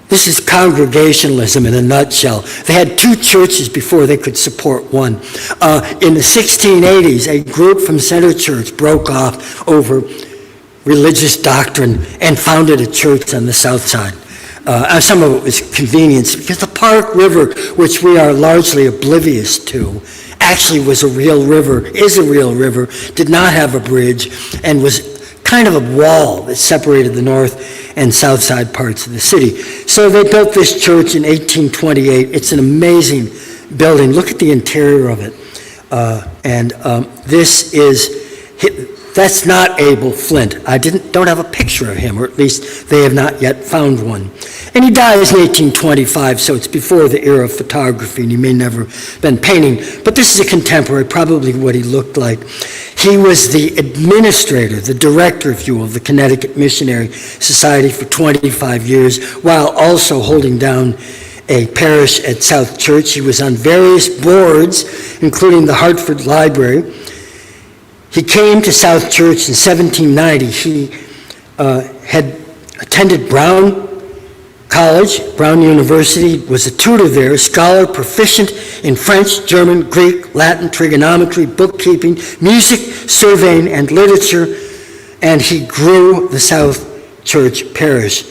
this is Congregationalism in a nutshell. They had two churches before they could support one. In the 1680s, a group from Center Church broke off over religious doctrine and founded a church on the south side. Some of it was convenience, because the Park River, which we are largely oblivious to, actually was a real river, is a real river, did not have a bridge, and was kind of a wall that separated the north and south side parts of the city. So they built this church in 1828. It's an amazing building. Look at the interior of it. That's not Abel Flint. I don't have a picture of him, or at least they have not yet found one. And he dies in 1825, so it's before the era of photography, and he may never have been painting. But this is a contemporary, probably what he looked like. He was the administrator, the director, if you will, of the Connecticut Missionary Society for 25 years, while also holding down a parish at South Church. He was on various boards, including the Hartford Library. He came to South Church in 1790. He had attended Brown College, Brown University, was a tutor there, a scholar proficient in French, German, Greek, Latin, trigonometry, bookkeeping, music, surveying, and literature, and he grew the South Church parish.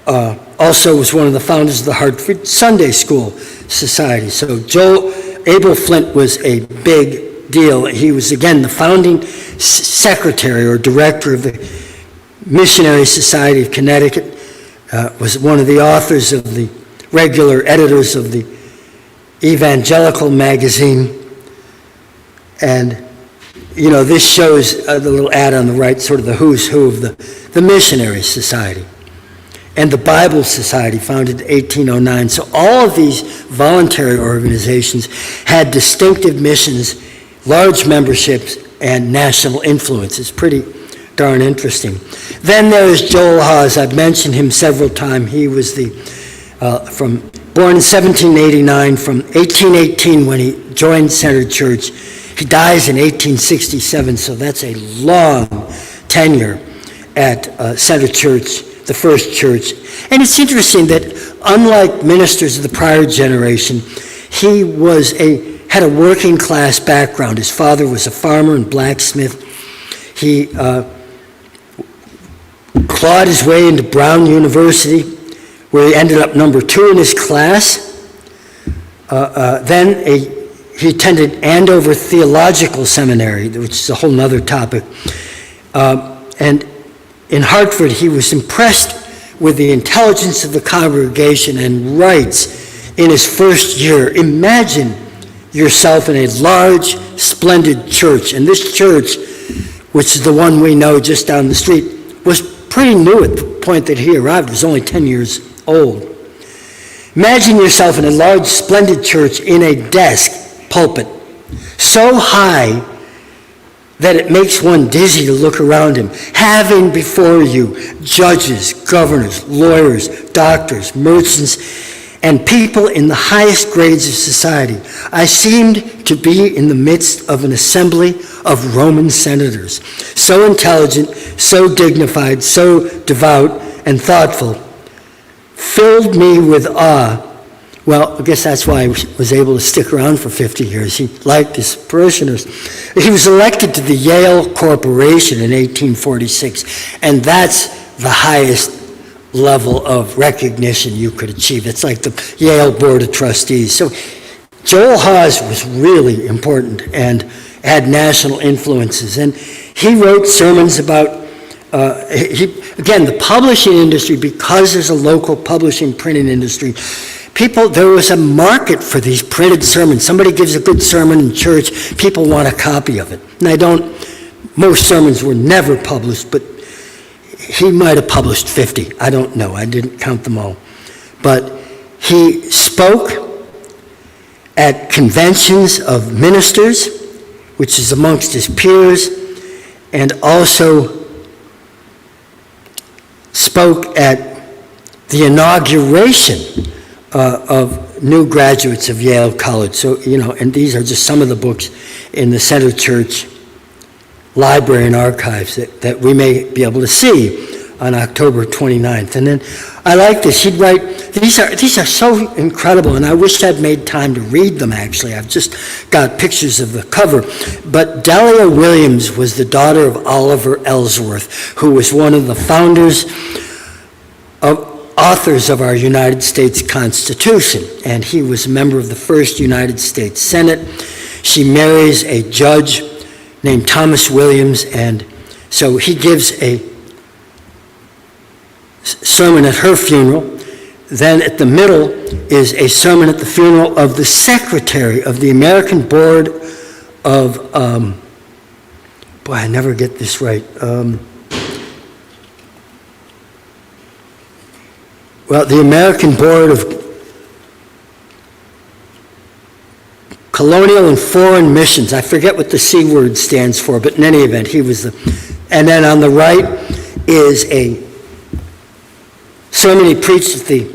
Also was one of the founders of the Hartford Sunday School Society. So Abel Flint was a big deal. He was, again, the founding secretary or director of the Missionary Society of Connecticut, was one of the authors of the regular editors of the Evangelical magazine. And, this shows the little ad on the right, sort of the who's who of the Missionary Society and the Bible Society, founded in 1809. So all of these voluntary organizations had distinctive missions, large memberships, and national influence. It's pretty darn interesting. Then there's Joel Hawes. I've mentioned him several times. He was born in 1789. From 1818, when he joined Center Church, he dies in 1867. So that's a long tenure at Center Church, the first church. And it's interesting that, unlike ministers of the prior generation, he had a working class background. His father was a farmer and blacksmith. He clawed his way into Brown University, where he ended up number 2 in his class. Then he attended Andover Theological Seminary, which is a whole nother topic. And in Hartford, he was impressed with the intelligence of the congregation and writes in his first year, imagine yourself in a large, splendid church. And this church, which is the one we know just down the street, was pretty new at the point that he arrived. It was only 10 years old. Imagine yourself in a large, splendid church in a desk pulpit, so high that it makes one dizzy to look around him, having before you judges, governors, lawyers, doctors, merchants, and people in the highest grades of society. I seemed to be in the midst of an assembly of Roman senators, so intelligent, so dignified, so devout and thoughtful, filled me with awe. Well, I guess that's why he was able to stick around for 50 years. He liked his parishioners. He was elected to the Yale Corporation in 1846, and that's the highest level of recognition you could achieve. It's like the Yale Board of Trustees. So Joel Hawes was really important and had national influences. And he wrote sermons about, again, the publishing industry, because there's a local publishing printing industry, there was a market for these printed sermons. Somebody gives a good sermon in church, people want a copy of it. And most sermons were never published, but he might have published 50. I don't know. I didn't count them all. But he spoke at conventions of ministers, which is amongst his peers, and also spoke at the inauguration of new graduates of Yale College. So, and these are just some of the books in the Center Church Library and Archives that we may be able to see on October 29th. And then I like this. He'd write, these are so incredible, and I wish I'd made time to read them, actually. I've just got pictures of the cover. But Delia Williams was the daughter of Oliver Ellsworth, who was one of the authors of our United States Constitution, and he was a member of the first United States Senate. She marries a judge named Thomas Williams, and so he gives a sermon at her funeral. Then at the middle is a sermon at the funeral of the secretary of the American Board of, boy, I never get this right. The American Board of Colonial and Foreign Missions. I forget what the C word stands for, but in any event, he was and then on the right is a sermon he preached at the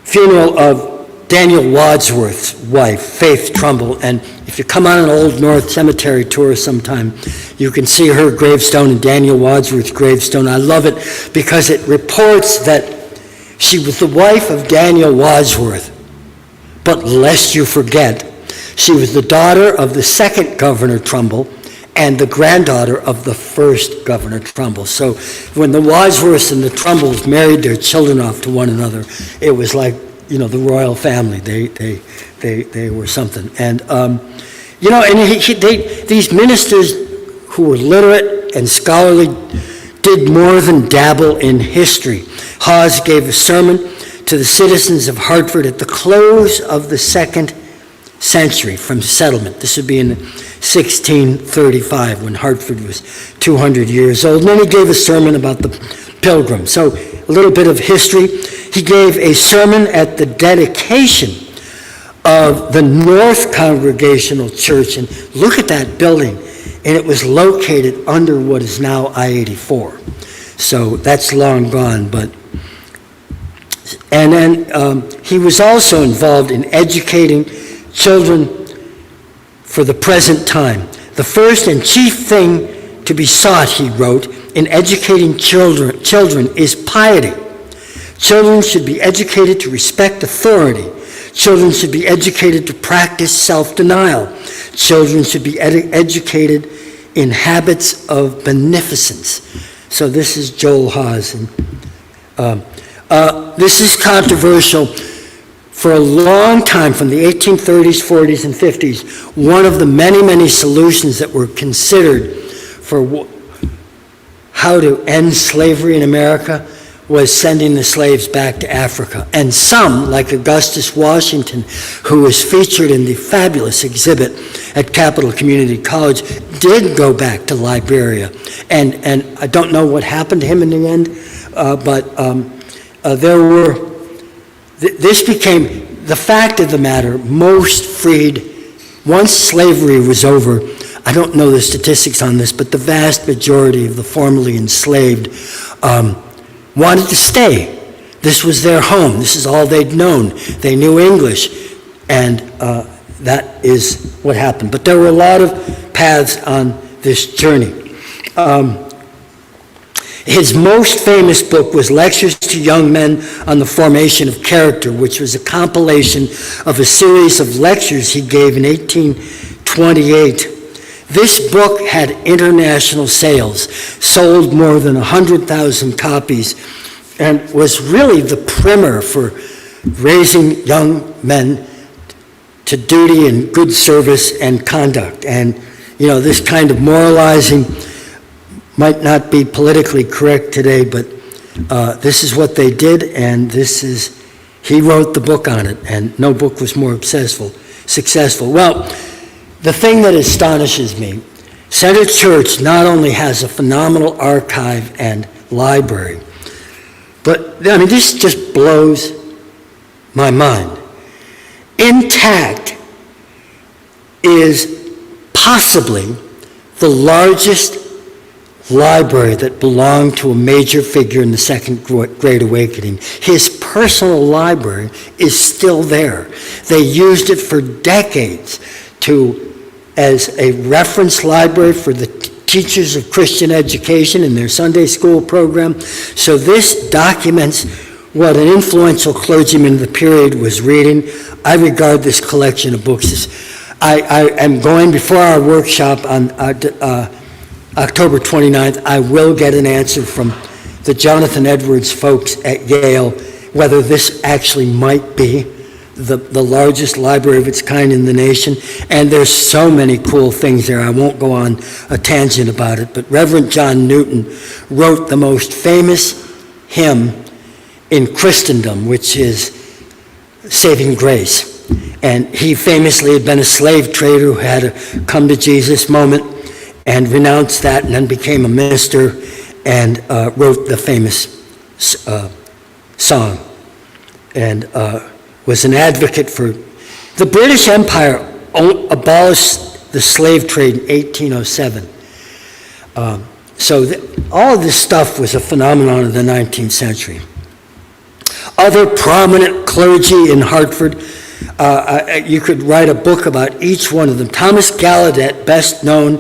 funeral of Daniel Wadsworth's wife, Faith Trumbull. And if you come on an Old North Cemetery tour sometime, you can see her gravestone and Daniel Wadsworth's gravestone. I love it because it reports that she was the wife of Daniel Wadsworth. But lest you forget, she was the daughter of the second Governor Trumbull and the granddaughter of the first Governor Trumbull. So when the Wadsworths and the Trumbulls married their children off to one another, it was like, the royal family. They were something. And, these ministers who were literate and scholarly did more than dabble in history. Hawes gave a sermon to the citizens of Hartford at the close of the 2nd century from settlement. This would be in 1635 when Hartford was 200 years old. And then he gave a sermon about the Pilgrims. So a little bit of history. He gave a sermon at the dedication of the North Congregational Church. And look at that building. And it was located under what is now I-84. So that's long gone. And then he was also involved in educating children for the present time. The first and chief thing to be sought, he wrote, in educating children is piety. Children should be educated to respect authority. Children should be educated to practice self-denial. Children should be educated in habits of beneficence. So this is Joel Hawes. This is controversial. For a long time, from the 1830s, 40s, and 50s, one of the many, many solutions that were considered for how to end slavery in America was sending the slaves back to Africa. And some, like Augustus Washington, who was featured in the fabulous exhibit at Capital Community College, did go back to Liberia. And I don't know what happened to him in the end, this became, the fact of the matter, most freed, once slavery was over, I don't know the statistics on this, but the vast majority of the formerly enslaved wanted to stay. This was their home. This is all they'd known. They knew English, and that is what happened. But there were a lot of paths on this journey. His most famous book was Lectures to Young Men on the Formation of Character, which was a compilation of a series of lectures he gave in 1828. This book had international sales, sold more than 100,000 copies, and was really the primer for raising young men to duty and good service and conduct. And, you know, this kind of moralizing might not be politically correct today, but this is what they did, and he wrote the book on it, and no book was more successful. Well, the thing that astonishes me, Center Church not only has a phenomenal archive and library, but, I mean, this just blows my mind. Intact is possibly the largest library that belonged to a major figure in the Second Great Awakening. His personal library is still there. They used it for decades as a reference library for the teachers of Christian education in their Sunday school program. So this documents what an influential clergyman of the period was reading. I regard this collection of books as, I am going before our workshop on October 29th, I will get an answer from the Jonathan Edwards folks at Yale whether this actually might be the largest library of its kind in the nation. And there's so many cool things there. I won't go on a tangent about it, but Reverend John Newton wrote the most famous hymn in Christendom, which is Saving Grace. And he famously had been a slave trader who had a come to Jesus moment and renounced that, and then became a minister and wrote the famous song, and was an advocate for the British Empire. Abolished the slave trade in 1807. All of this stuff was a phenomenon of the 19th century. Other prominent clergy in Hartford, you could write a book about each one of them. Thomas Gallaudet, best known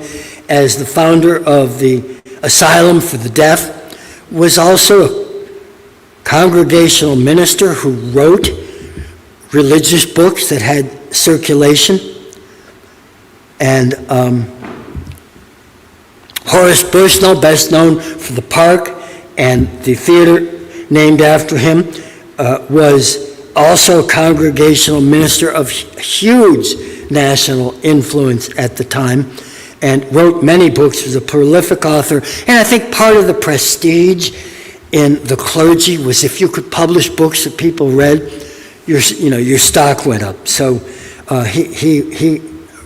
as the founder of the Asylum for the Deaf, was also a congregational minister who wrote religious books that had circulation. And Horace Bushnell, best known for the park and the theater named after him, was also a congregational minister of huge national influence at the time, and wrote many books, was a prolific author. And I think part of the prestige in the clergy was if you could publish books that people read, your stock went up. So he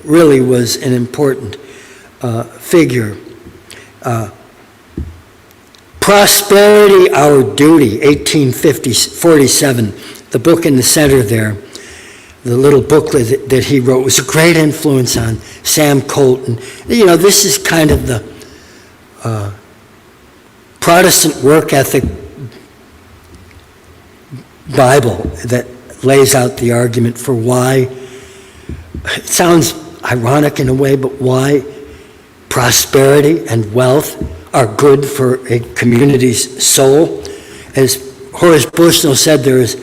really was an important figure. Prosperity, Our Duty, 1847, the book in the center there, the little booklet that he wrote was a great influence on Sam Colton. This is kind of the Protestant work ethic Bible that lays out the argument for why, it sounds ironic in a way, but why prosperity and wealth are good for a community's soul. As Horace Bushnell said, there is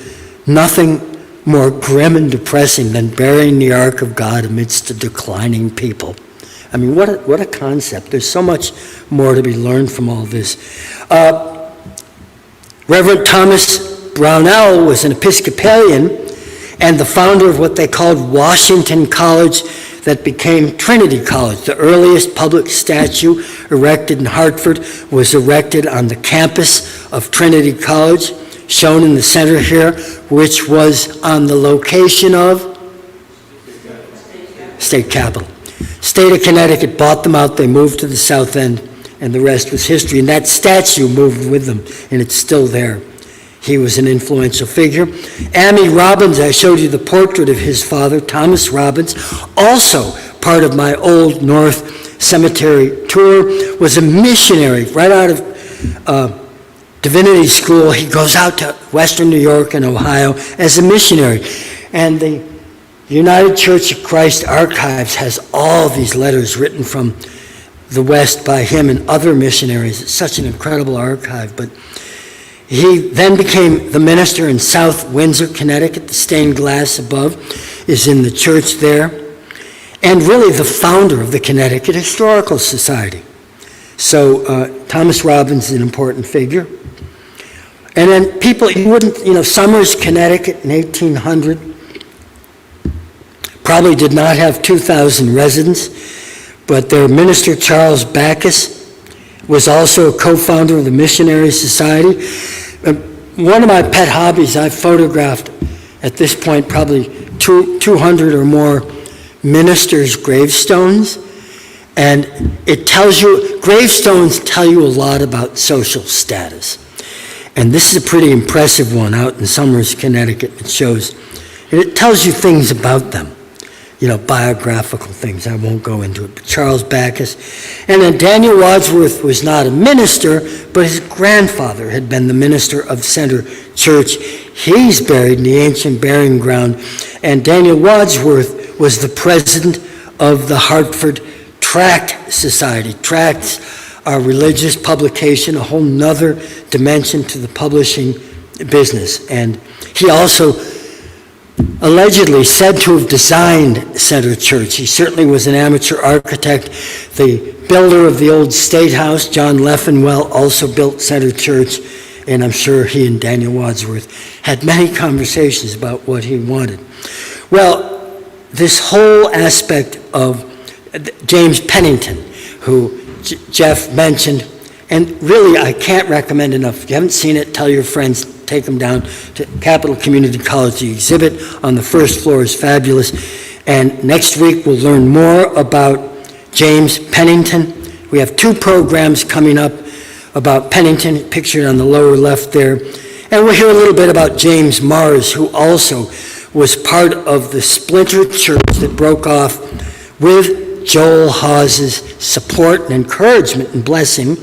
nothing more grim and depressing than burying the ark of God amidst a declining people. I mean, what a concept. There's so much more to be learned from all this. Reverend Thomas Brownell was an Episcopalian and the founder of what they called Washington College that became Trinity College. The earliest public statue erected in Hartford was erected on the campus of Trinity College, shown in the center here, which was on the location of State Capitol. State of Connecticut bought them out, they moved to the south end, and the rest was history. And that statue moved with them, and it's still there. He was an influential figure. Ammi Robbins, I showed you the portrait of his father, Thomas Robbins, also part of my Old North Cemetery tour, was a missionary right out of Divinity School. He goes out to Western New York and Ohio as a missionary. And the United Church of Christ Archives has all these letters written from the West by him and other missionaries. It's such an incredible archive. But he then became the minister in South Windsor, Connecticut. The stained glass above is in the church there. And really the founder of the Connecticut Historical Society. So Thomas Robbins is an important figure. And then people, Somers, Connecticut in 1800 probably did not have 2,000 residents, but their minister, Charles Backus, was also a co-founder of the Missionary Society. One of my pet hobbies, I've photographed at this point probably 200 or more ministers' gravestones. And gravestones tell you a lot about social status. And this is a pretty impressive one out in Somers, Connecticut. It tells you things about them. Biographical things. I won't go into it. But Charles Backus. And then Daniel Wadsworth was not a minister, but his grandfather had been the minister of Center Church. He's buried in the ancient burying ground. And Daniel Wadsworth was the president of the Hartford Tract Society. Tracts are religious publication, a whole nother dimension to the publishing business. And he also allegedly said to have designed Center Church. He certainly was an amateur architect. The builder of the old State House, John Leffenwell, also built Center Church, and I'm sure he and Daniel Wadsworth had many conversations about what he wanted. Well, this whole aspect of James Pennington, who Jeff mentioned, and really I can't recommend enough. If you haven't seen it, tell your friends, take them down to Capital Community College. The exhibit on the first floor is fabulous. And next week we'll learn more about James Pennington. We have 2 programs coming up about Pennington, pictured on the lower left there. And we'll hear a little bit about James Mars, who also was part of the splinter church that broke off with Joel Hawes's support and encouragement and blessing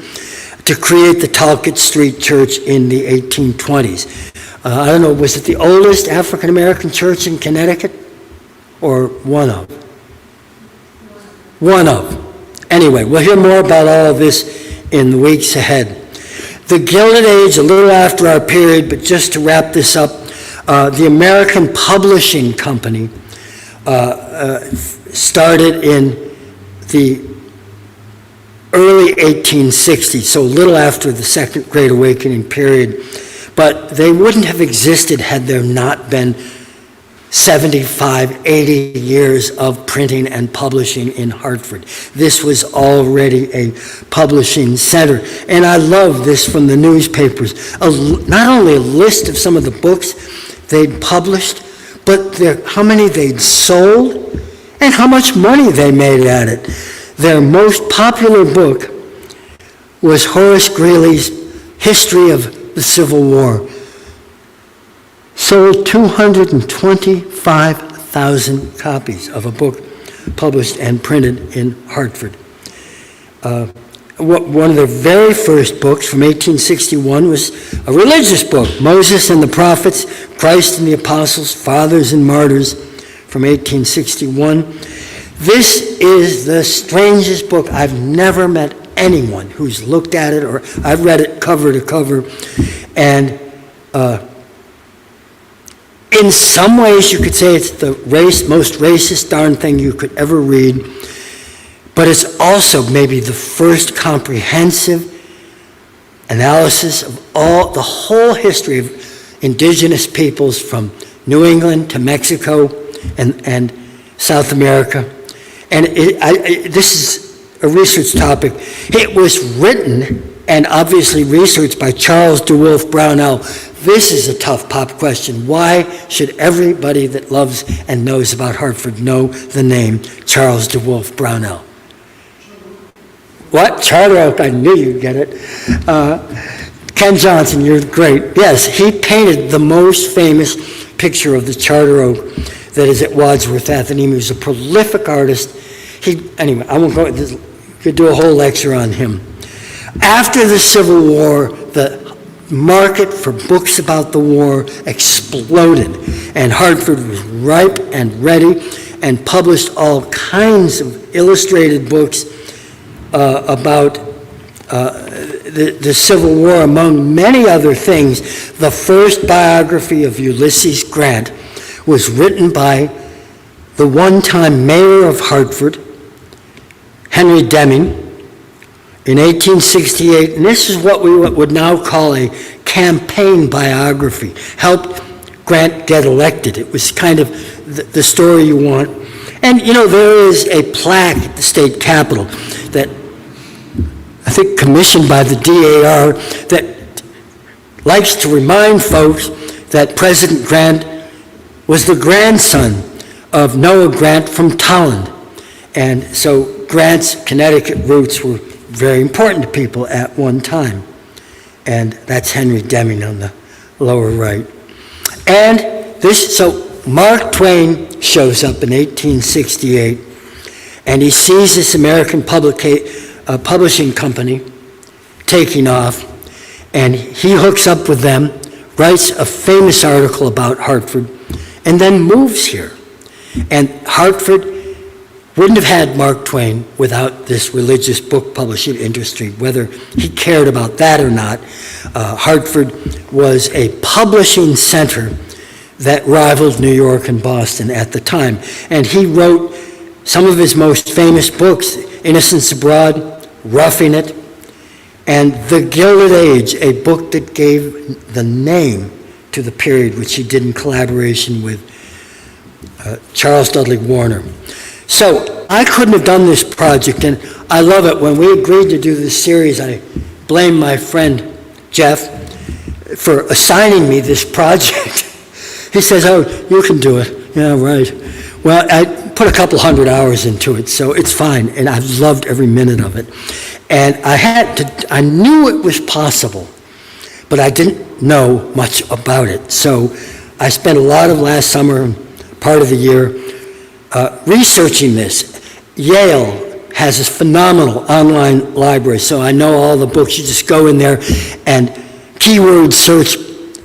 to create the Talcott Street Church in the 1820s. I don't know, was it the oldest African-American church in Connecticut? Or one of? One of. Anyway, we'll hear more about all of this in the weeks ahead. The Gilded Age, a little after our period, but just to wrap this up, the American Publishing Company started in the early 1860s, so a little after the Second Great Awakening period. But they wouldn't have existed had there not been 75, 80 years of printing and publishing in Hartford. This was already a publishing center. And I love this from the newspapers. Not only a list of some of the books they'd published, but how many they'd sold and how much money they made at it. Their most popular book was Horace Greeley's History of the Civil War. Sold 225,000 copies of a book published and printed in Hartford. One of their very first books from 1861 was a religious book, Moses and the Prophets, Christ and the Apostles, Fathers and Martyrs, from 1861. This is the strangest book. I've never met anyone who's looked at it, or I've read it cover to cover, and in some ways, you could say it's the most racist darn thing you could ever read, but it's also maybe the first comprehensive analysis of the whole history of indigenous peoples from New England to Mexico and South America. And this is a research topic. It was written and obviously researched by Charles DeWolf Brownell. This is a tough pop question. Why should everybody that loves and knows about Hartford know the name Charles DeWolf Brownell? What? Charter Oak, I knew you'd get it. Ken Johnson, you're great. Yes, he painted the most famous picture of the Charter Oak that is at Wadsworth Atheneum. He was a prolific artist. Anyway, I won't go, could do a whole lecture on him. After the Civil War, the market for books about the war exploded, and Hartford was ripe and ready and published all kinds of illustrated books about the Civil War, among many other things. The first biography of Ulysses Grant was written by the one-time mayor of Hartford, Henry Deming, in 1868, and this is what we would now call a campaign biography. Helped Grant get elected. It was kind of the story you want. And, there is a plaque at the state capitol that I think commissioned by the DAR that likes to remind folks that President Grant was the grandson of Noah Grant from Tolland. And so Grant's Connecticut roots were very important to people at one time. And that's Henry Deming on the lower right. And so Mark Twain shows up in 1868, and he sees this American publishing company taking off, and he hooks up with them, writes a famous article about Hartford, and then moves here. And Hartford wouldn't have had Mark Twain without this religious book publishing industry, whether he cared about that or not. Hartford was a publishing center that rivaled New York and Boston at the time. And he wrote some of his most famous books, Innocents Abroad, Roughing It, and The Gilded Age, a book that gave the name to the period, which he did in collaboration with Charles Dudley Warner. So I couldn't have done this project, and I love it. When we agreed to do this series, I blame my friend Jeff for assigning me this project. He says, "Oh, you can do it." Yeah, right. Well, I put a couple hundred hours into it, so it's fine, and I've loved every minute of it. And I knew it was possible, but I didn't know much about it. So I spent a lot of last summer and part of the year researching this. Yale has this phenomenal online library, so I know all the books. You just go in there and keyword search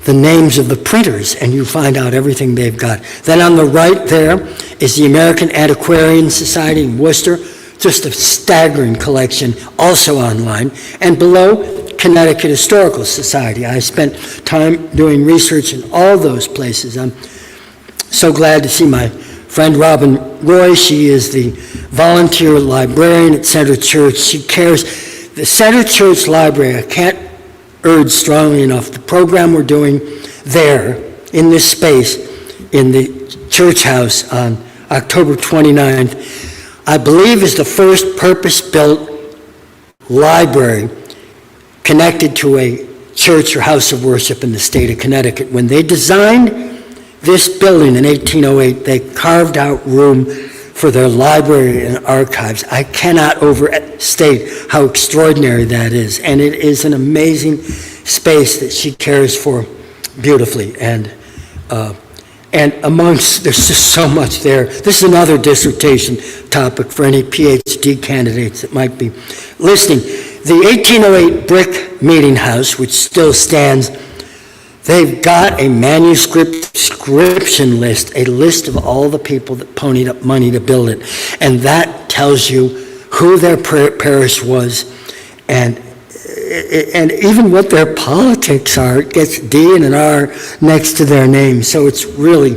the names of the printers, and you find out everything they've got. Then on the right there is the American Antiquarian Society in Worcester, just a staggering collection, also online. And below, Connecticut Historical Society. I spent time doing research in all those places. I'm so glad to see my friend Robin Roy. She is the volunteer librarian at Center Church. She cares. The Center Church Library, I can't urge strongly enough, the program we're doing there in this space, in the Church House on October 29th, I believe is the first purpose-built library connected to a church or house of worship in the state of Connecticut. When they designed this building in 1808, they carved out room for their library and archives. I cannot overstate how extraordinary that is, and it is an amazing space that she cares for beautifully. And amongst, there's just so much there. This is another dissertation topic for any PhD candidates that might be listening. The 1808 brick meeting house, which still stands, they've got a manuscript inscription list, a list of all the people that ponied up money to build it. And that tells you who their parish was and even what their politics are. It gets D and an R next to their name. So it's really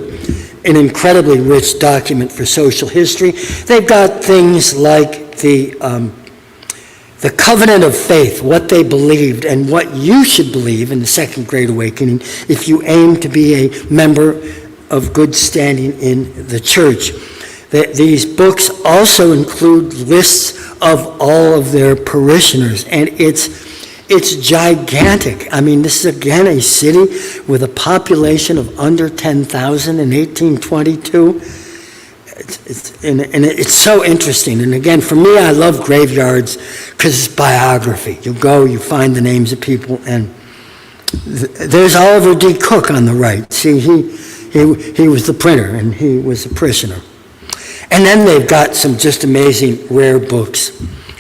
an incredibly rich document for social history. They've got things like the covenant of faith, what they believed and what you should believe in the Second Great Awakening if you aim to be a member of good standing in the church. These books also include lists of all of their parishioners, and it's gigantic. I mean, this is again a city with a population of under 10,000 in 1822. It's so interesting. And again, for me, I love graveyards because it's biography. You go, you find the names of people, and there's Oliver D. Cook on the right. See, he was the printer, and he was a parishioner. And then they've got some just amazing rare books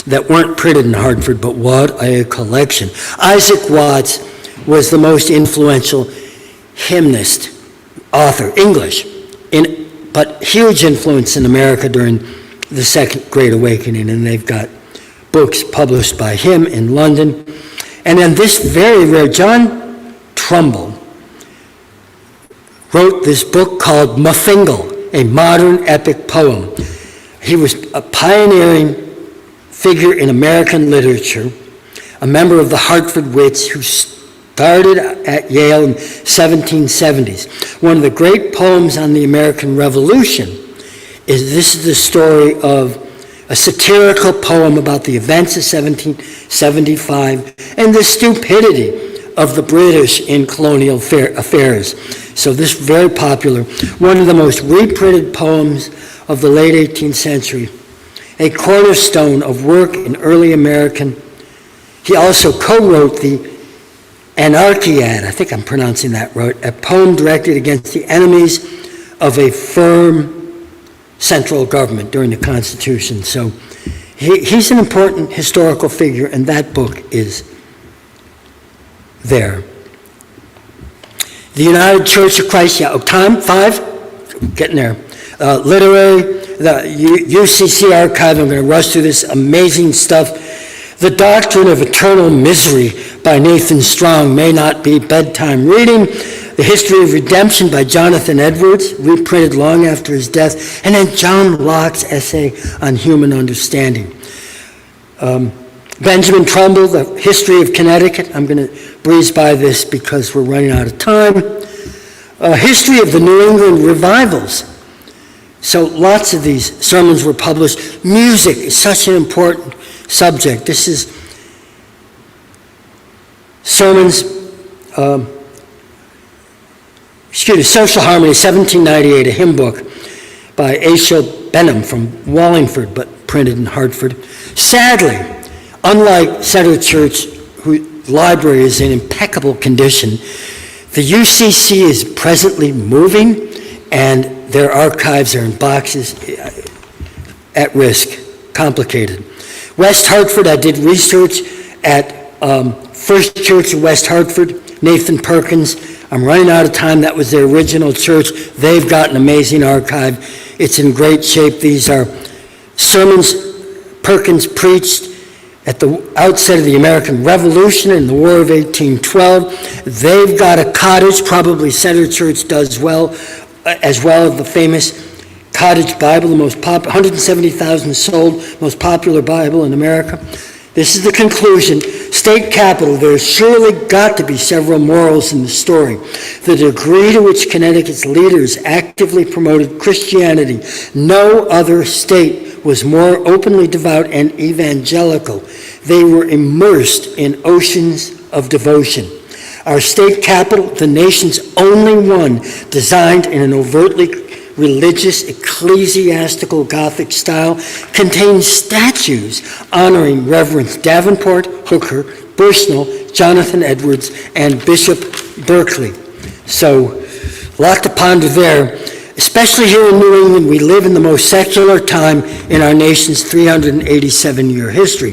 that weren't printed in Hartford, but what a collection. Isaac Watts was the most influential hymnist, author, English, but huge influence in America during the Second Great Awakening, and they've got books published by him in London. And then this very rare, John Trumbull wrote this book called Mafingal, a modern epic poem. He was a pioneering figure in American literature, a member of the Hartford Wits who started at Yale in 1770s. One of the great poems on the American Revolution is the story of a satirical poem about the events of 1775 and the stupidity of the British in colonial affairs. So this is very popular, one of the most reprinted poems of the late 18th century, a cornerstone of work in early American. He also co-wrote the Anarchiad, I think I'm pronouncing that right, a poem directed against the enemies of a firm central government during the Constitution. So he's an important historical figure, and that book is there. The United Church of Christ, time, 5, getting there. Literary, the UCC archive, I'm going to rush through this amazing stuff. The Doctrine of Eternal Misery by Nathan Strong may not be bedtime reading. The History of Redemption by Jonathan Edwards, reprinted long after his death. And then John Locke's essay on human understanding. Benjamin Trumbull, The History of Connecticut. I'm going to breeze by this because we're running out of time. History of the New England Revivals. So lots of these sermons were published. Music is such an important subject. This is sermons, Social Harmony, 1798, a hymn book by Asho Benham from Wallingford, but printed in Hartford. Sadly, unlike Center Church, whose library is in impeccable condition, the UCC is presently moving, and their archives are in boxes, at risk, complicated. West Hartford, I did research at First Church of West Hartford, Nathan Perkins. I'm running out of time. That was their original church. They've got an amazing archive. It's in great shape. These are sermons Perkins preached at the outset of the American Revolution and the War of 1812. They've got a cottage, probably Center Church does well, as well as the famous Cottage Bible, the most 170,000 sold, most popular Bible in America. This is the conclusion. state capital, there's surely got to be several morals in the story. The degree to which Connecticut's leaders actively promoted Christianity, no other state was more openly devout and evangelical. They were immersed in oceans of devotion. Our state capital, the nation's only one, designed in an overtly religious, ecclesiastical Gothic style, contains statues honoring Reverends Davenport, Hooker, Bushnell, Jonathan Edwards, and Bishop Berkeley. So, a lot to ponder there. Especially here in New England, we live in the most secular time in our nation's 387-year history.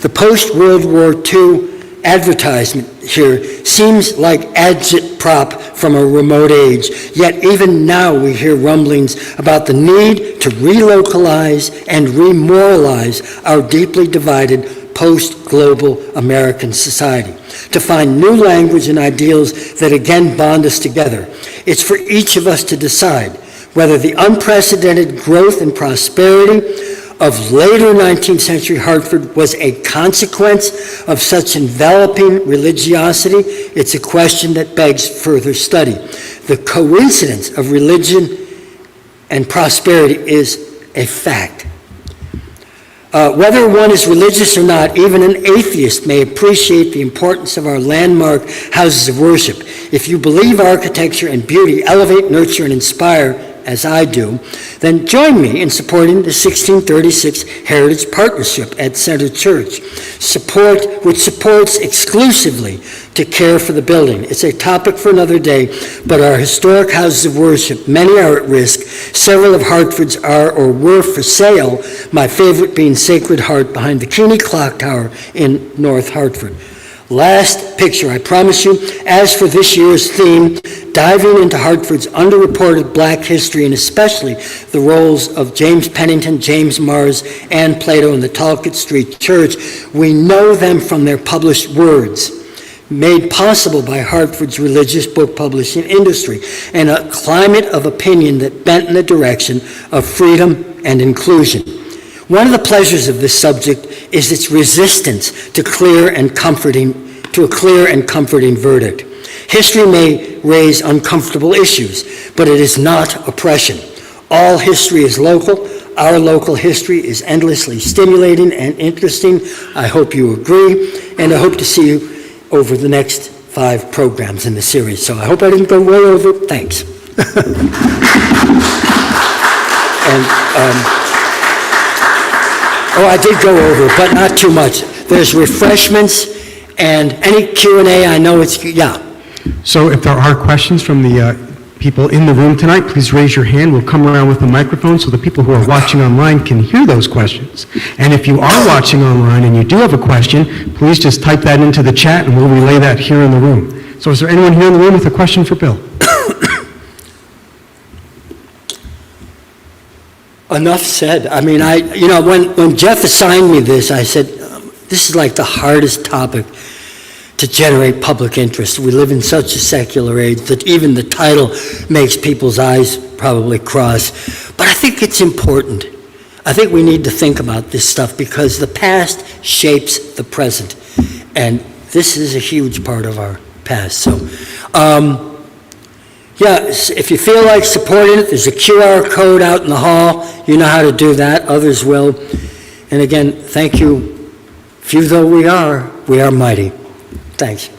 The post-World War II advertisement here seems like agitprop from a remote age, yet even now we hear rumblings about the need to relocalize and remoralize our deeply divided post-global American society, to find new language and ideals that again bond us together. It's for each of us to decide whether the unprecedented growth and prosperity of later 19th century Hartford was a consequence of such enveloping religiosity. It's a question that begs further study. The coincidence of religion and prosperity is a fact. Whether one is religious or not, even an atheist may appreciate the importance of our landmark houses of worship. If you believe architecture and beauty elevate, nurture, and inspire, as I do, then join me in supporting the 1636 Heritage Partnership at Center Church, which supports exclusively to care for the building. It's a topic for another day, but our historic houses of worship, many are at risk. Several of Hartford's are or were for sale, my favorite being Sacred Heart behind the Keeney Clock Tower in North Hartford. Last picture, I promise you. As for this year's theme, diving into Hartford's underreported Black history, and especially the roles of James Pennington, James Mars, and Plato in the Talcott Street Church, we know them from their published words, made possible by Hartford's religious book publishing industry, and a climate of opinion that bent in the direction of freedom and inclusion. One of the pleasures of this subject is its resistance to a clear and comforting verdict. History may raise uncomfortable issues, but it is not oppression. All history is local. Our local history is endlessly stimulating and interesting. I hope you agree, and I hope to see you over the next 5 programs in the series. So I hope I didn't go way over. Thanks. I did go over, but not too much. There's refreshments and any Q&A, I know it's, yeah. So if there are questions from the people in the room tonight, please raise your hand. We'll come around with a microphone so the people who are watching online can hear those questions. And if you are watching online and you do have a question, please just type that into the chat and we'll relay that here in the room. So is there anyone here in the room with a question for Bill? Enough said. I mean, when Jeff assigned me this, I said, this is like the hardest topic to generate public interest. We live in such a secular age that even the title makes people's eyes probably cross. But I think it's important. I think we need to think about this stuff because the past shapes the present. And this is a huge part of our past. So, if you feel like supporting it, there's a QR code out in the hall. You know how to do that. Others will. And again, thank you. Few though we are mighty. Thanks.